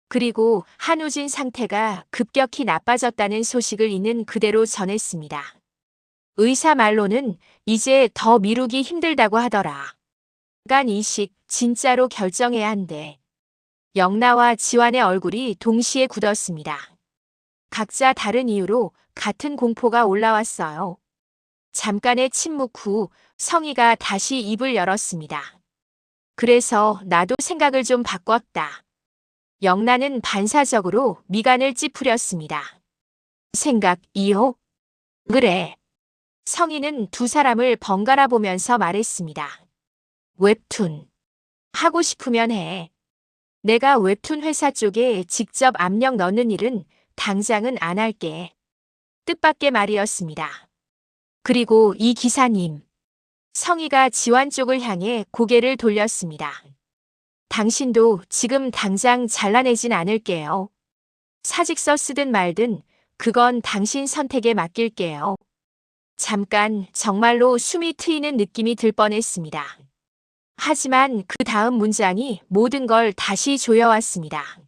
그리고 한우진 상태가 급격히 나빠졌다는 소식을 있는 그대로 전했습니다. 의사 말로는 이제 더 미루기 힘들다고 하더라. 간 이식 진짜로 결정해야 한대. 영나와 지환의 얼굴이 동시에 굳었습니다. 각자 다른 이유로 같은 공포가 올라왔어요. 잠깐의 침묵 후 성희가 다시 입을 열었습니다. 그래서 나도 생각을 좀 바꿨다. 영나는 반사적으로 미간을 찌푸렸습니다. 생각이요? 그래. 성희는 두 사람을 번갈아 보면서 말했습니다. 웹툰. 하고 싶으면 해. 내가 웹툰 회사 쪽에 직접 압력 넣는 일은 당장은 안 할게. 뜻밖의 말이었습니다. 그리고 이 기사님. 성희가 지환 쪽을 향해 고개를 돌렸습니다. 당신도 지금 당장 잘라내진 않을게요. 사직서 쓰든 말든 그건 당신 선택에 맡길게요. 잠깐 정말로 숨이 트이는 느낌이 들 뻔했습니다. 하지만 그 다음 문장이 모든 걸 다시 조여왔습니다.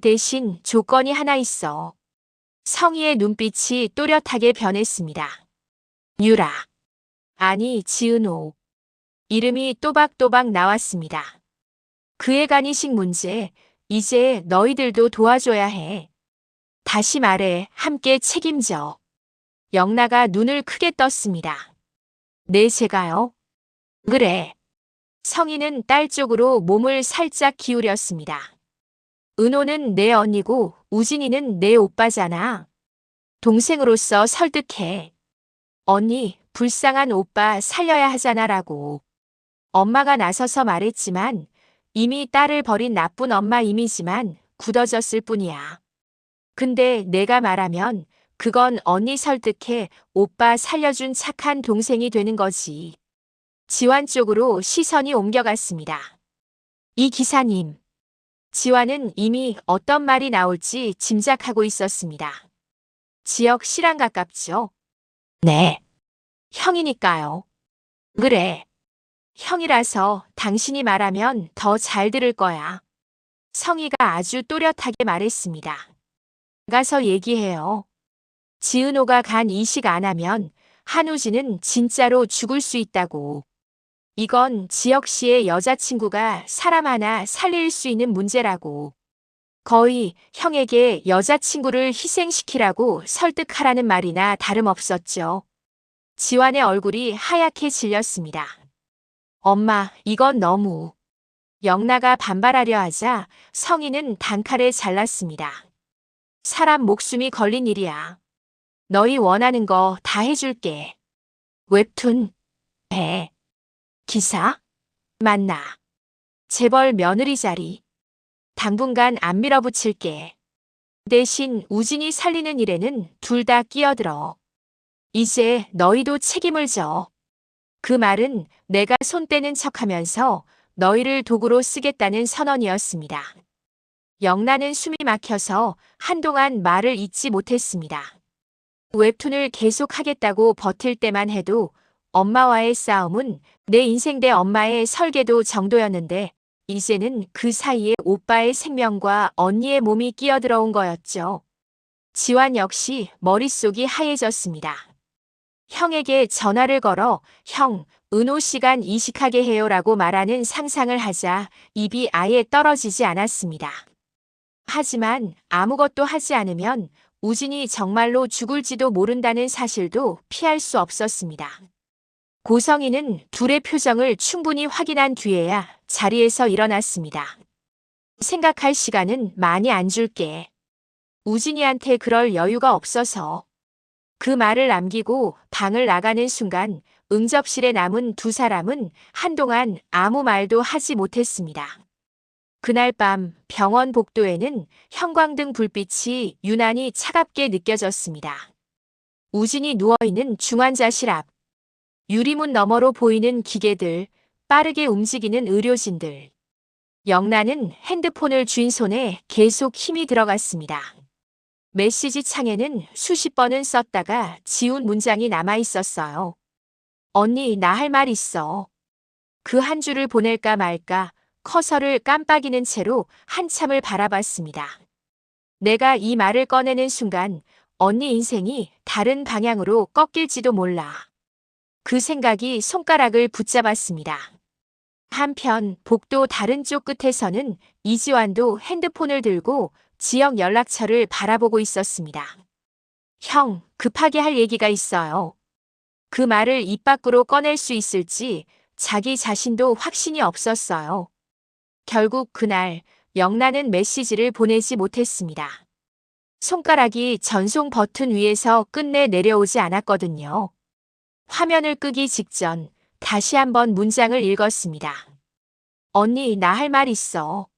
대신 조건이 하나 있어. 성희의 눈빛이 또렷하게 변했습니다. 유라. 아니, 지은호. 이름이 또박또박 나왔습니다. 그의 간이식 문제, 이제 너희들도 도와줘야 해. 다시 말해, 함께 책임져. 영나가 눈을 크게 떴습니다. 네, 제가요? 그래. 성희는 딸 쪽으로 몸을 살짝 기울였습니다. 은호는 내 언니고 우진이는 내 오빠잖아. 동생으로서 설득해. 언니, 불쌍한 오빠 살려야 하잖아라고. 엄마가 나서서 말했지만 이미 딸을 버린 나쁜 엄마 이미지만 굳어졌을 뿐이야. 근데 내가 말하면 그건 언니 설득해 오빠 살려준 착한 동생이 되는 거지. 지환 쪽으로 시선이 옮겨갔습니다. 이 기사님. 지환은 이미 어떤 말이 나올지 짐작하고 있었습니다. 지역 씨랑 가깝죠? 네. 형이니까요. 그래. 형이라서 당신이 말하면 더 잘 들을 거야. 성희가 아주 또렷하게 말했습니다. 가서 얘기해요. 지은호가 간 이식 안 하면 한우진은 진짜로 죽을 수 있다고. 이건 지혁 씨의 여자친구가 사람 하나 살릴 수 있는 문제라고. 거의 형에게 여자친구를 희생시키라고 설득하라는 말이나 다름없었죠. 지환의 얼굴이 하얗게 질렸습니다. 엄마, 이건 너무. 영나가 반발하려 하자 성희는 단칼에 잘랐습니다. 사람 목숨이 걸린 일이야. 너희 원하는 거 다 해줄게. 웹툰, 배, 기사, 만나. 재벌 며느리 자리. 당분간 안 밀어붙일게. 대신 우진이 살리는 일에는 둘 다 끼어들어. 이제 너희도 책임을 져. 그 말은 내가 손 떼는 척하면서 너희를 도구로 쓰겠다는 선언이었습니다. 영란은 숨이 막혀서 한동안 말을 잇지 못했습니다. 웹툰을 계속하겠다고 버틸 때만 해도 엄마와의 싸움은 내 인생 대 엄마의 설계도 정도였는데 이제는 그 사이에 오빠의 생명과 언니의 몸이 끼어들어온 거였죠. 지환 역시 머릿속이 하얘졌습니다. 형에게 전화를 걸어 형, 은호 시간 이식하게 해요라고 말하는 상상을 하자 입이 아예 떨어지지 않았습니다. 하지만 아무것도 하지 않으면 우진이 정말로 죽을지도 모른다는 사실도 피할 수 없었습니다. 고성희는 둘의 표정을 충분히 확인한 뒤에야 자리에서 일어났습니다. 생각할 시간은 많이 안 줄게. 우진이한테 그럴 여유가 없어서. 그 말을 남기고 방을 나가는 순간 응접실에 남은 두 사람은 한동안 아무 말도 하지 못했습니다. 그날 밤 병원 복도에는 형광등 불빛이 유난히 차갑게 느껴졌습니다. 우진이 누워있는 중환자실 앞. 유리문 너머로 보이는 기계들, 빠르게 움직이는 의료진들. 영란은 핸드폰을 쥔 손에 계속 힘이 들어갔습니다. 메시지 창에는 수십 번은 썼다가 지운 문장이 남아 있었어요. 언니, 나 할 말 있어. 그 한 줄을 보낼까 말까 커서를 깜빡이는 채로 한참을 바라봤습니다. 내가 이 말을 꺼내는 순간 언니 인생이 다른 방향으로 꺾일지도 몰라. 그 생각이 손가락을 붙잡았습니다. 한편 복도 다른 쪽 끝에서는 이지환도 핸드폰을 들고 지역 연락처를 바라보고 있었습니다. 형, 급하게 할 얘기가 있어요. 그 말을 입 밖으로 꺼낼 수 있을지 자기 자신도 확신이 없었어요. 결국 그날 영란은 메시지를 보내지 못했습니다. 손가락이 전송 버튼 위에서 끝내 내려오지 않았거든요. 화면을 끄기 직전 다시 한번 문장을 읽었습니다. 언니, 나 할 말 있어.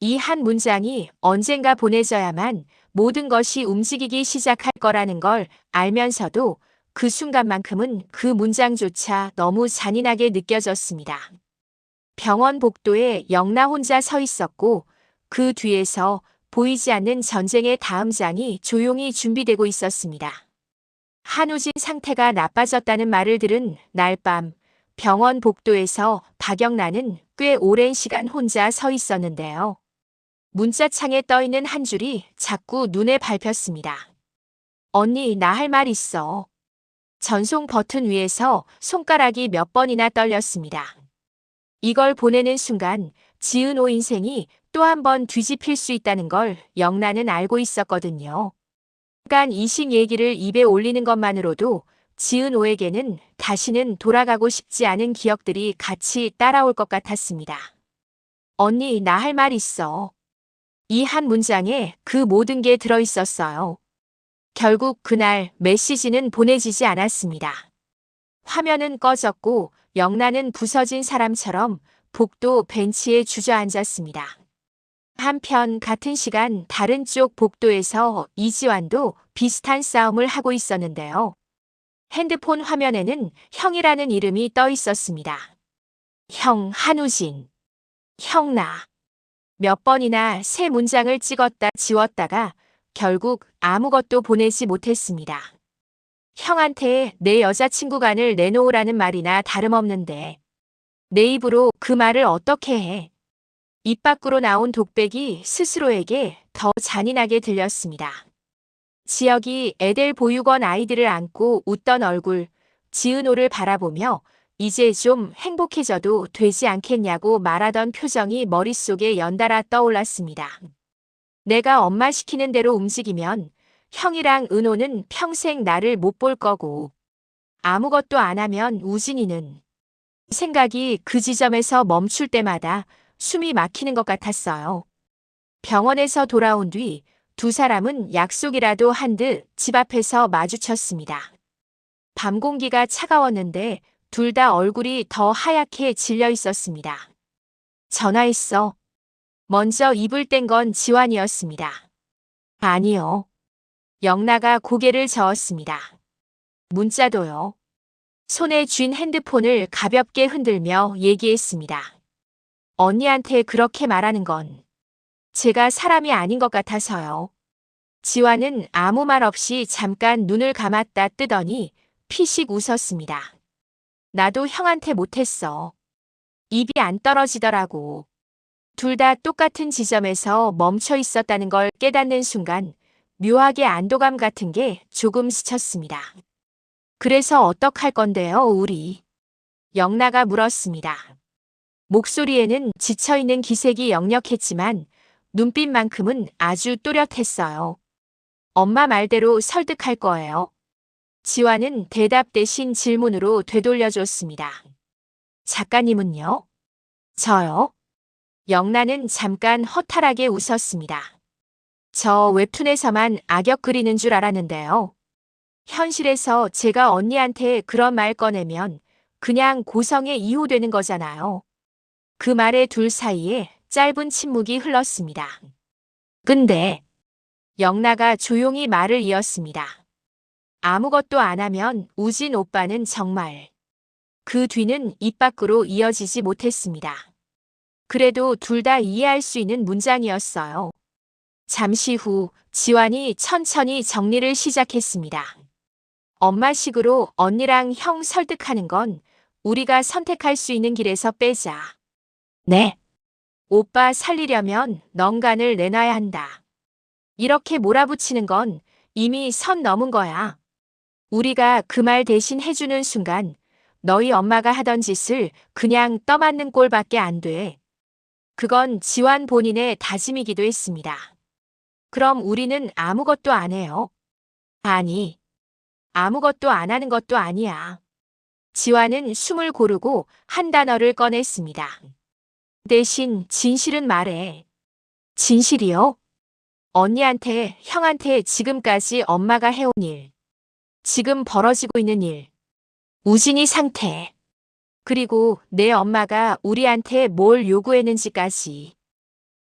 이 한 문장이 언젠가 보내져야만 모든 것이 움직이기 시작할 거라는 걸 알면서도 그 순간만큼은 그 문장조차 너무 잔인하게 느껴졌습니다. 병원 복도에 영나 혼자 서 있었고 그 뒤에서 보이지 않는 전쟁의 다음 장이 조용히 준비되고 있었습니다. 한우진 상태가 나빠졌다는 말을 들은 날 밤 병원 복도에서 박영란은 꽤 오랜 시간 혼자 서 있었는데요. 문자창에 떠있는 한 줄이 자꾸 눈에 밟혔습니다. 언니, 나 할 말 있어. 전송 버튼 위에서 손가락이 몇 번이나 떨렸습니다. 이걸 보내는 순간 지은호 인생이 또 한 번 뒤집힐 수 있다는 걸 영란은 알고 있었거든요. 잠깐 이식 얘기를 입에 올리는 것만으로도 지은호에게는 다시는 돌아가고 싶지 않은 기억들이 같이 따라올 것 같았습니다. 언니, 나 할 말 있어. 이 한 문장에 그 모든 게 들어있었어요. 결국 그날 메시지는 보내지지 않았습니다. 화면은 꺼졌고 영란은 부서진 사람처럼 복도 벤치에 주저앉았습니다. 한편 같은 시간 다른 쪽 복도에서 이지환도 비슷한 싸움을 하고 있었는데요. 핸드폰 화면에는 형이라는 이름이 떠 있었습니다. 형 한우진, 형나. 몇 번이나 새 문장을 찍었다 지웠다가 결국 아무것도 보내지 못했습니다. 형한테 내 여자친구간을 내놓으라는 말이나 다름없는데 내 입으로 그 말을 어떻게 해? 입 밖으로 나온 독백이 스스로에게 더 잔인하게 들렸습니다. 지혁이 에델 보육원 아이들을 안고 웃던 얼굴, 지은호를 바라보며 이제 좀 행복해져도 되지 않겠냐고 말하던 표정이 머릿속에 연달아 떠올랐습니다. 내가 엄마 시키는 대로 움직이면 형이랑 은호는 평생 나를 못 볼 거고, 아무것도 안 하면 우진이는. 생각이 그 지점에서 멈출 때마다 숨이 막히는 것 같았어요. 병원에서 돌아온 뒤 두 사람은 약속이라도 한 듯 집 앞에서 마주쳤습니다. 밤 공기가 차가웠는데 둘 다 얼굴이 더 하얗게 질려 있었습니다. 전화했어. 먼저 입을 뗀 건 지환이었습니다. 아니요. 영나가 고개를 저었습니다. 문자도요. 손에 쥔 핸드폰을 가볍게 흔들며 얘기했습니다. 언니한테 그렇게 말하는 건 제가 사람이 아닌 것 같아서요. 지환은 아무 말 없이 잠깐 눈을 감았다 뜨더니 피식 웃었습니다. 나도 형한테 못했어. 입이 안 떨어지더라고. 둘 다 똑같은 지점에서 멈춰 있었다는 걸 깨닫는 순간 묘하게 안도감 같은 게 조금 스쳤습니다. 그래서 어떡할 건데요, 우리? 영나가 물었습니다. 목소리에는 지쳐있는 기색이 역력했지만 눈빛만큼은 아주 또렷했어요. 엄마 말대로 설득할 거예요. 지환은 대답 대신 질문으로 되돌려줬습니다. 작가님은요? 저요? 영나는 잠깐 허탈하게 웃었습니다. 저 웹툰에서만 악역 그리는 줄 알았는데요. 현실에서 제가 언니한테 그런 말 꺼내면 그냥 고성에 이호되는 거잖아요. 그 말에 둘 사이에 짧은 침묵이 흘렀습니다. 근데 영나가 조용히 말을 이었습니다. 아무것도 안 하면 우진 오빠는 정말. 그 뒤는 입 밖으로 이어지지 못했습니다. 그래도 둘 다 이해할 수 있는 문장이었어요. 잠시 후 지환이 천천히 정리를 시작했습니다. 엄마식으로 언니랑 형 설득하는 건 우리가 선택할 수 있는 길에서 빼자. 네. 오빠 살리려면 넌간을 내놔야 한다. 이렇게 몰아붙이는 건 이미 선 넘은 거야. 우리가 그 말 대신 해주는 순간 너희 엄마가 하던 짓을 그냥 떠맡는 꼴밖에 안 돼. 그건 지환 본인의 다짐이기도 했습니다. 그럼 우리는 아무것도 안 해요. 아니, 아무것도 안 하는 것도 아니야. 지환은 숨을 고르고 한 단어를 꺼냈습니다. 대신 진실은 말해. 진실이요? 언니한테, 형한테 지금까지 엄마가 해온 일. 지금 벌어지고 있는 일. 우진이 상태. 그리고 내 엄마가 우리한테 뭘 요구했는지까지.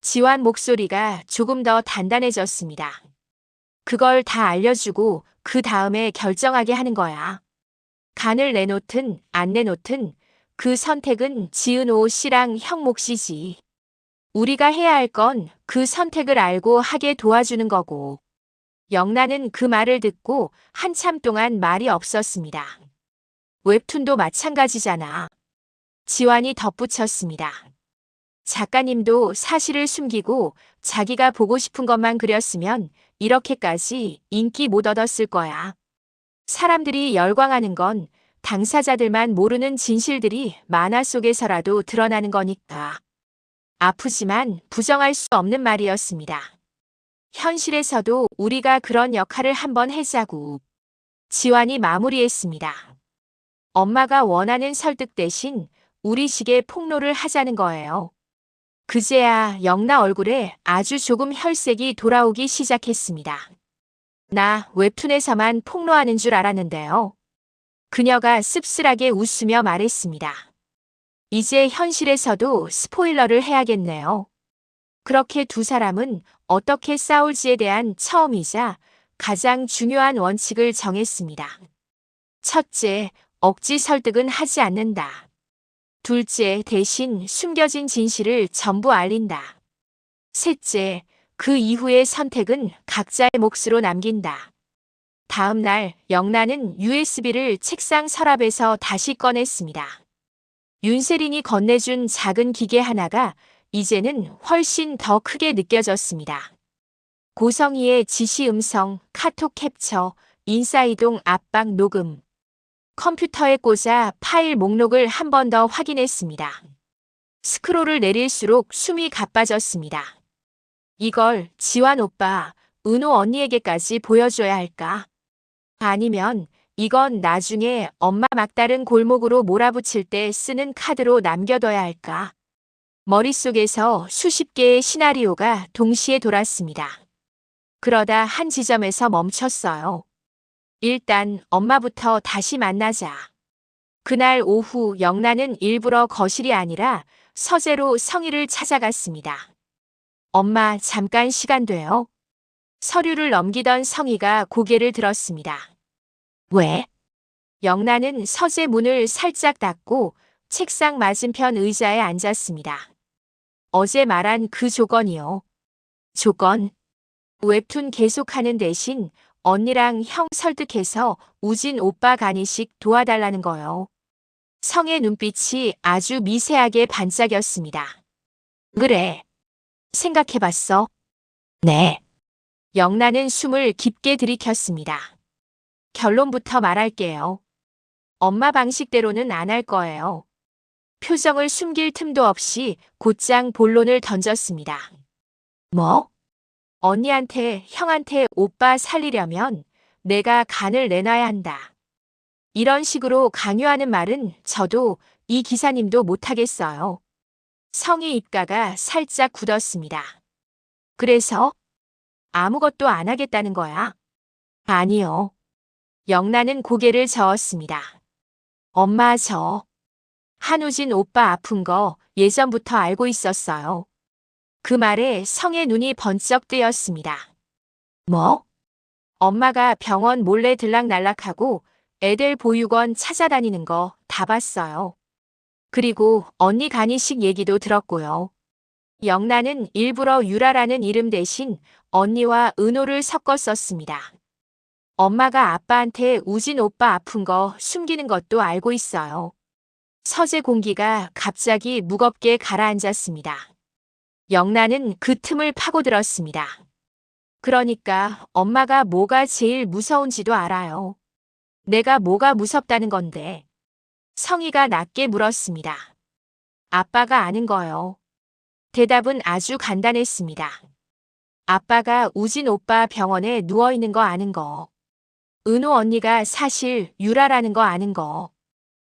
지환 목소리가 조금 더 단단해졌습니다. 그걸 다 알려주고 그 다음에 결정하게 하는 거야. 간을 내놓든 안 내놓든 그 선택은 지은호 씨랑 형 몫이지. 우리가 해야 할 건 그 선택을 알고 하게 도와주는 거고. 영나는 그 말을 듣고 한참 동안 말이 없었습니다. 웹툰도 마찬가지잖아. 지환이 덧붙였습니다. 작가님도 사실을 숨기고 자기가 보고 싶은 것만 그렸으면 이렇게까지 인기 못 얻었을 거야. 사람들이 열광하는 건 당사자들만 모르는 진실들이 만화 속에서라도 드러나는 거니까. 아프지만 부정할 수 없는 말이었습니다. 현실에서도 우리가 그런 역할을 한번 해자고. 지환이 마무리했습니다. 엄마가 원하는 설득 대신 우리식의 폭로를 하자는 거예요. 그제야 영나 얼굴에 아주 조금 혈색이 돌아오기 시작했습니다. 나 웹툰에서만 폭로하는 줄 알았는데요. 그녀가 씁쓸하게 웃으며 말했습니다. 이제 현실에서도 스포일러를 해야겠네요. 그렇게 두 사람은 어떻게 싸울지에 대한 처음이자 가장 중요한 원칙을 정했습니다. 첫째, 억지 설득은 하지 않는다. 둘째, 대신 숨겨진 진실을 전부 알린다. 셋째, 그 이후의 선택은 각자의 몫으로 남긴다. 다음 날 영나는 USB를 책상 서랍에서 다시 꺼냈습니다. 윤세린이 건네준 작은 기계 하나가 이제는 훨씬 더 크게 느껴졌습니다. 고성희의 지시 음성, 카톡 캡처, 인사이동 압박 녹음. 컴퓨터에 꽂아 파일 목록을 한 번 더 확인했습니다. 스크롤을 내릴수록 숨이 가빠졌습니다. 이걸 지환 오빠, 은호 언니에게까지 보여줘야 할까? 아니면 이건 나중에 엄마 막다른 골목으로 몰아붙일 때 쓰는 카드로 남겨둬야 할까? 머릿속에서 수십 개의 시나리오가 동시에 돌았습니다. 그러다 한 지점에서 멈췄어요. 일단 엄마부터 다시 만나자. 그날 오후 영란은 일부러 거실이 아니라 서재로 성희를 찾아갔습니다. 엄마, 잠깐 시간 돼요? 서류를 넘기던 성희가 고개를 들었습니다. 왜? 영란은 서재 문을 살짝 닫고 책상 맞은편 의자에 앉았습니다. 어제 말한 그 조건이요. 조건? 웹툰 계속하는 대신 언니랑 형 설득해서 우진 오빠 간이식 도와달라는 거요. 성의 눈빛이 아주 미세하게 반짝였습니다. 그래. 생각해봤어? 네. 영란은 숨을 깊게 들이켰습니다. 결론부터 말할게요. 엄마 방식대로는 안 할 거예요. 표정을 숨길 틈도 없이 곧장 본론을 던졌습니다. 뭐? 언니한테, 형한테 오빠 살리려면 내가 간을 내놔야 한다. 이런 식으로 강요하는 말은 저도 이 기사님도 못하겠어요. 성희 입가가 살짝 굳었습니다. 그래서 아무것도 안 하겠다는 거야? 아니요. 영란은 고개를 저었습니다. 엄마 한우진 오빠 아픈 거 예전부터 알고 있었어요. 그 말에 성의 눈이 번쩍 뜨였습니다. 뭐? 엄마가 병원 몰래 들락날락하고 애들 보육원 찾아다니는 거 다 봤어요. 그리고 언니 간이식 얘기도 들었고요. 영란은 일부러 유라라는 이름 대신 언니와 은호를 섞어 썼습니다. 엄마가 아빠한테 우진 오빠 아픈 거 숨기는 것도 알고 있어요. 서재 공기가 갑자기 무겁게 가라앉았습니다. 영란은 그 틈을 파고들었습니다. 그러니까 엄마가 뭐가 제일 무서운지도 알아요. 내가 뭐가 무섭다는 건데. 성희가 낮게 물었습니다. 아빠가 아는 거요. 대답은 아주 간단했습니다. 아빠가 우진 오빠 병원에 누워있는 거 아는 거. 은호 언니가 사실 유라라는 거 아는 거.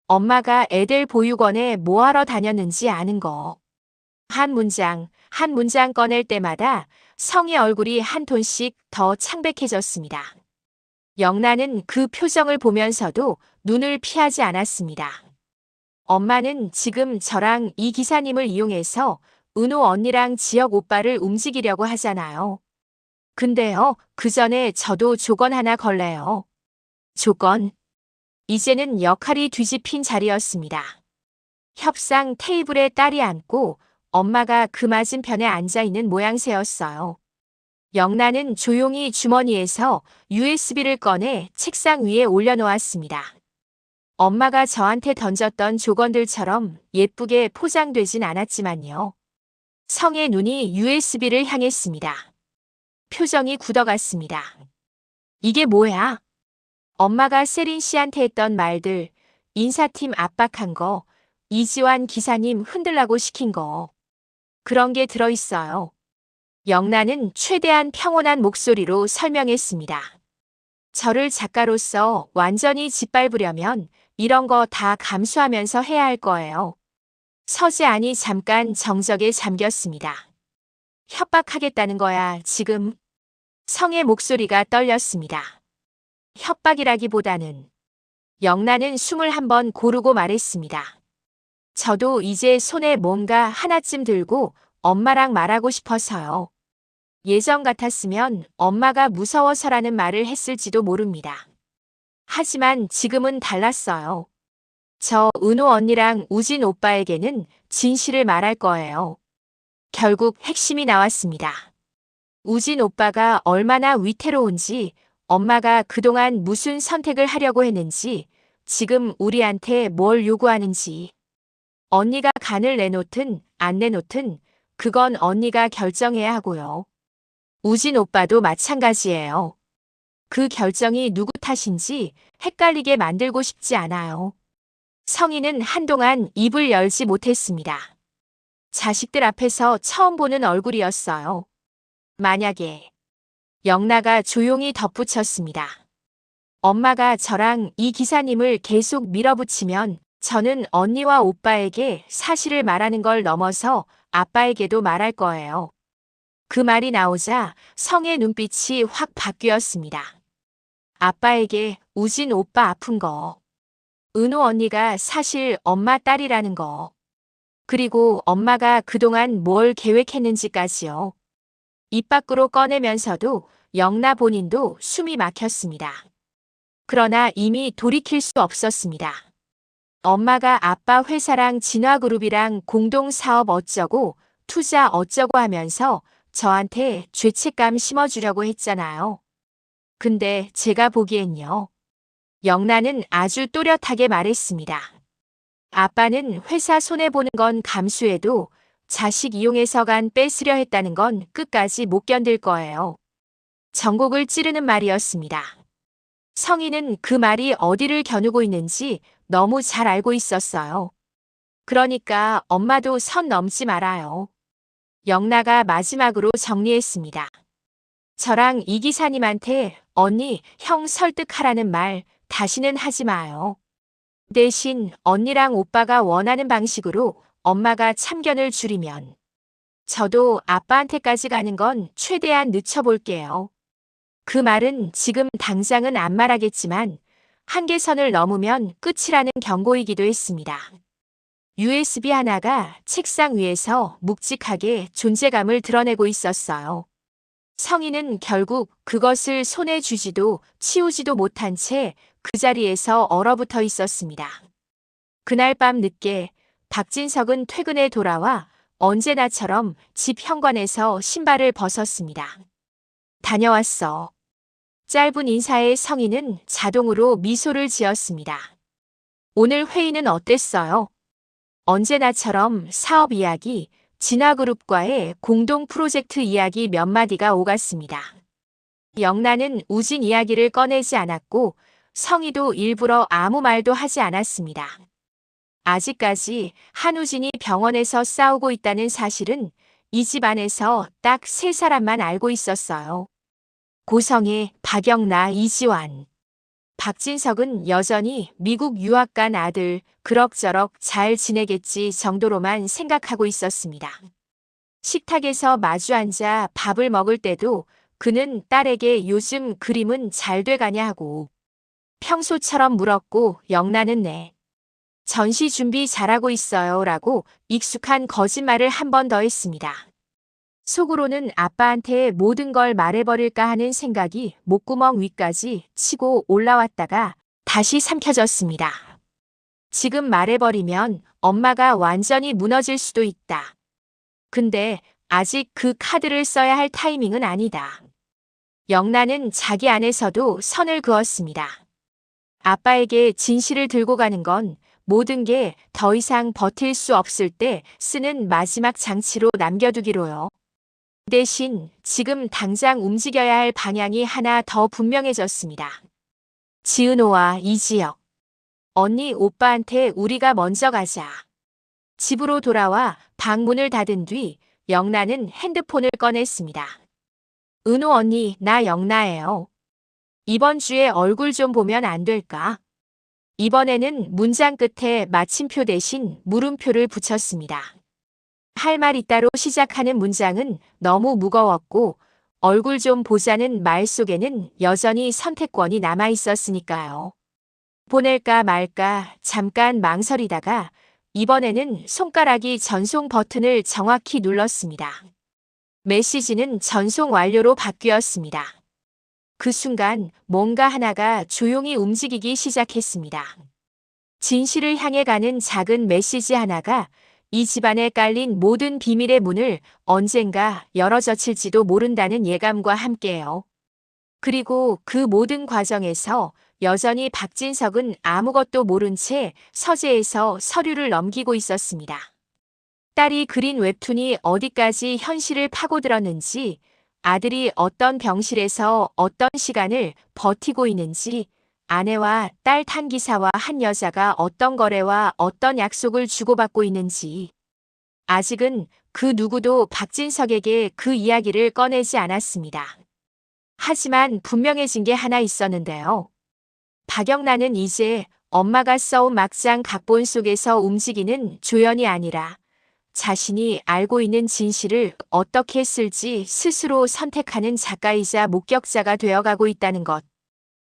엄마가 애들 보육원에 뭐하러 다녔는지 아는 거. 한 문장, 한 문장 꺼낼 때마다 성희 얼굴이 한 톤씩 더 창백해졌습니다. 영란은 그 표정을 보면서도 눈을 피하지 않았습니다. 엄마는 지금 저랑 이 기사님을 이용해서 은호 언니랑 지역 오빠를 움직이려고 하잖아요. 근데요, 그 전에 저도 조건 하나 걸래요. 조건? 이제는 역할이 뒤집힌 자리였습니다. 협상 테이블에 딸이 앉고 엄마가 그 맞은편에 앉아있는 모양새였어요. 영란은 조용히 주머니에서 USB를 꺼내 책상 위에 올려놓았습니다. 엄마가 저한테 던졌던 조건들처럼 예쁘게 포장되진 않았지만요. 성의 눈이 USB를 향했습니다. 표정이 굳어갔습니다. 이게 뭐야? 엄마가 세린 씨한테 했던 말들, 인사팀 압박한 거, 이지환 기사님 흔들라고 시킨 거. 그런 게 들어있어요. 영란은 최대한 평온한 목소리로 설명했습니다. 저를 작가로서 완전히 짓밟으려면 이런 거 다 감수하면서 해야 할 거예요. 서재 안이 잠깐 정적에 잠겼습니다. 협박하겠다는 거야, 지금. 성의 목소리가 떨렸습니다. 협박이라기보다는. 영란은 숨을 한번 고르고 말했습니다. 저도 이제 손에 뭔가 하나쯤 들고 엄마랑 말하고 싶어서요. 예전 같았으면 엄마가 무서워서라는 말을 했을지도 모릅니다. 하지만 지금은 달랐어요. 저 은호 언니랑 우진 오빠에게는 진실을 말할 거예요. 결국 핵심이 나왔습니다. 우진 오빠가 얼마나 위태로운지, 엄마가 그동안 무슨 선택을 하려고 했는지, 지금 우리한테 뭘 요구하는지. 언니가 간을 내놓든 안 내놓든 그건 언니가 결정해야 하고요. 우진 오빠도 마찬가지예요. 그 결정이 누구 탓인지 헷갈리게 만들고 싶지 않아요. 성희는 한동안 입을 열지 못했습니다. 자식들 앞에서 처음 보는 얼굴이었어요. 만약에 영나가 조용히 덧붙였습니다. 엄마가 저랑 이 기사님을 계속 밀어붙이면 저는 언니와 오빠에게 사실을 말하는 걸 넘어서 아빠에게도 말할 거예요. 그 말이 나오자 성의 눈빛이 확 바뀌었습니다. 아빠에게 우진 오빠 아픈 거, 은호 언니가 사실 엄마 딸이라는 거, 그리고 엄마가 그동안 뭘 계획했는지까지요. 입 밖으로 꺼내면서도 영나 본인도 숨이 막혔습니다. 그러나 이미 돌이킬 수 없었습니다. 엄마가 아빠 회사랑 진화그룹이랑 공동사업 어쩌고 투자 어쩌고 하면서 저한테 죄책감 심어주려고 했잖아요. 근데 제가 보기엔요. 영나는 아주 또렷하게 말했습니다. 아빠는 회사 손해보는 건 감수해도 자식 이용해서간 뺏으려 했다는 건 끝까지 못 견딜 거예요. 전곡을 찌르는 말이었습니다. 성희는 그 말이 어디를 겨누고 있는지 너무 잘 알고 있었어요. 그러니까 엄마도 선 넘지 말아요. 영나가 마지막으로 정리했습니다. 저랑 이 기사님한테 언니, 형 설득하라는 말 다시는 하지 마요. 대신 언니랑 오빠가 원하는 방식으로 엄마가 참견을 줄이면 저도 아빠한테까지 가는 건 최대한 늦춰볼게요. 그 말은 지금 당장은 안 말하겠지만 한계선을 넘으면 끝이라는 경고이기도 했습니다. USB 하나가 책상 위에서 묵직하게 존재감을 드러내고 있었어요. 성희는 결국 그것을 손에 쥐지도 치우지도 못한 채 그 자리에서 얼어붙어 있었습니다. 그날 밤 늦게 박진석은 퇴근에 돌아와 언제나처럼 집 현관에서 신발을 벗었습니다. 다녀왔어. 짧은 인사에 성희는 자동으로 미소를 지었습니다. 오늘 회의는 어땠어요? 언제나처럼 사업 이야기, 진화그룹과의 공동 프로젝트 이야기 몇 마디가 오갔습니다. 영나는 우진 이야기를 꺼내지 않았고 성희도 일부러 아무 말도 하지 않았습니다. 아직까지 한우진이 병원에서 싸우고 있다는 사실은 이 집안에서 딱 세 사람만 알고 있었어요. 고성희, 박영나, 이지환. 박진석은 여전히 미국 유학 간 아들 그럭저럭 잘 지내겠지 정도로만 생각하고 있었습니다. 식탁에서 마주 앉아 밥을 먹을 때도 그는 딸에게 요즘 그림은 잘 돼가냐 하고 평소처럼 물었고 영나는 네. 전시 준비 잘하고 있어요 라고 익숙한 거짓말을 한 번 더 했습니다. 속으로는 아빠한테 모든 걸 말해버릴까 하는 생각이 목구멍 위까지 치고 올라왔다가 다시 삼켜졌습니다. 지금 말해버리면 엄마가 완전히 무너질 수도 있다. 근데 아직 그 카드를 써야 할 타이밍은 아니다. 영나는 자기 안에서도 선을 그었습니다. 아빠에게 진실을 들고 가는 건 모든 게 더 이상 버틸 수 없을 때 쓰는 마지막 장치로 남겨두기로요. 대신 지금 당장 움직여야 할 방향이 하나 더 분명해졌습니다. 지은호와 이지혁. 언니 오빠한테 우리가 먼저 가자. 집으로 돌아와 방문을 닫은 뒤 영나는 핸드폰을 꺼냈습니다. 은호 언니, 나 영나예요. 이번 주에 얼굴 좀 보면 안 될까? 이번에는 문장 끝에 마침표 대신 물음표를 붙였습니다. 할 말 있다로 시작하는 문장은 너무 무거웠고 얼굴 좀 보자는 말 속에는 여전히 선택권이 남아 있었으니까요. 보낼까 말까 잠깐 망설이다가 이번에는 손가락이 전송 버튼을 정확히 눌렀습니다. 메시지는 전송 완료로 바뀌었습니다. 그 순간 뭔가 하나가 조용히 움직이기 시작했습니다. 진실을 향해 가는 작은 메시지 하나가 이 집안에 깔린 모든 비밀의 문을 언젠가 열어젖힐지도 모른다는 예감과 함께요. 그리고 그 모든 과정에서 여전히 박진석은 아무것도 모른 채 서재에서 서류를 넘기고 있었습니다. 딸이 그린 웹툰이 어디까지 현실을 파고들었는지 아들이 어떤 병실에서 어떤 시간을 버티고 있는지, 아내와 딸 탄기사와 한 여자가 어떤 거래와 어떤 약속을 주고받고 있는지, 아직은 그 누구도 박진석에게 그 이야기를 꺼내지 않았습니다. 하지만 분명해진 게 하나 있었는데요. 박영란은 이제 엄마가 써온 막장 각본 속에서 움직이는 조연이 아니라 자신이 알고 있는 진실을 어떻게 쓸지 스스로 선택하는 작가이자 목격자가 되어가고 있다는 것.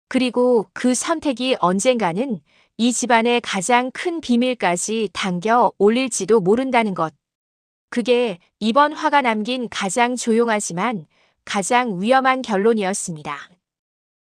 그리고 그 선택이 언젠가는 이 집안의 가장 큰 비밀까지 당겨 올릴지도 모른다는 것. 그게 이번 화가 남긴 가장 조용하지만 가장 위험한 결론이었습니다.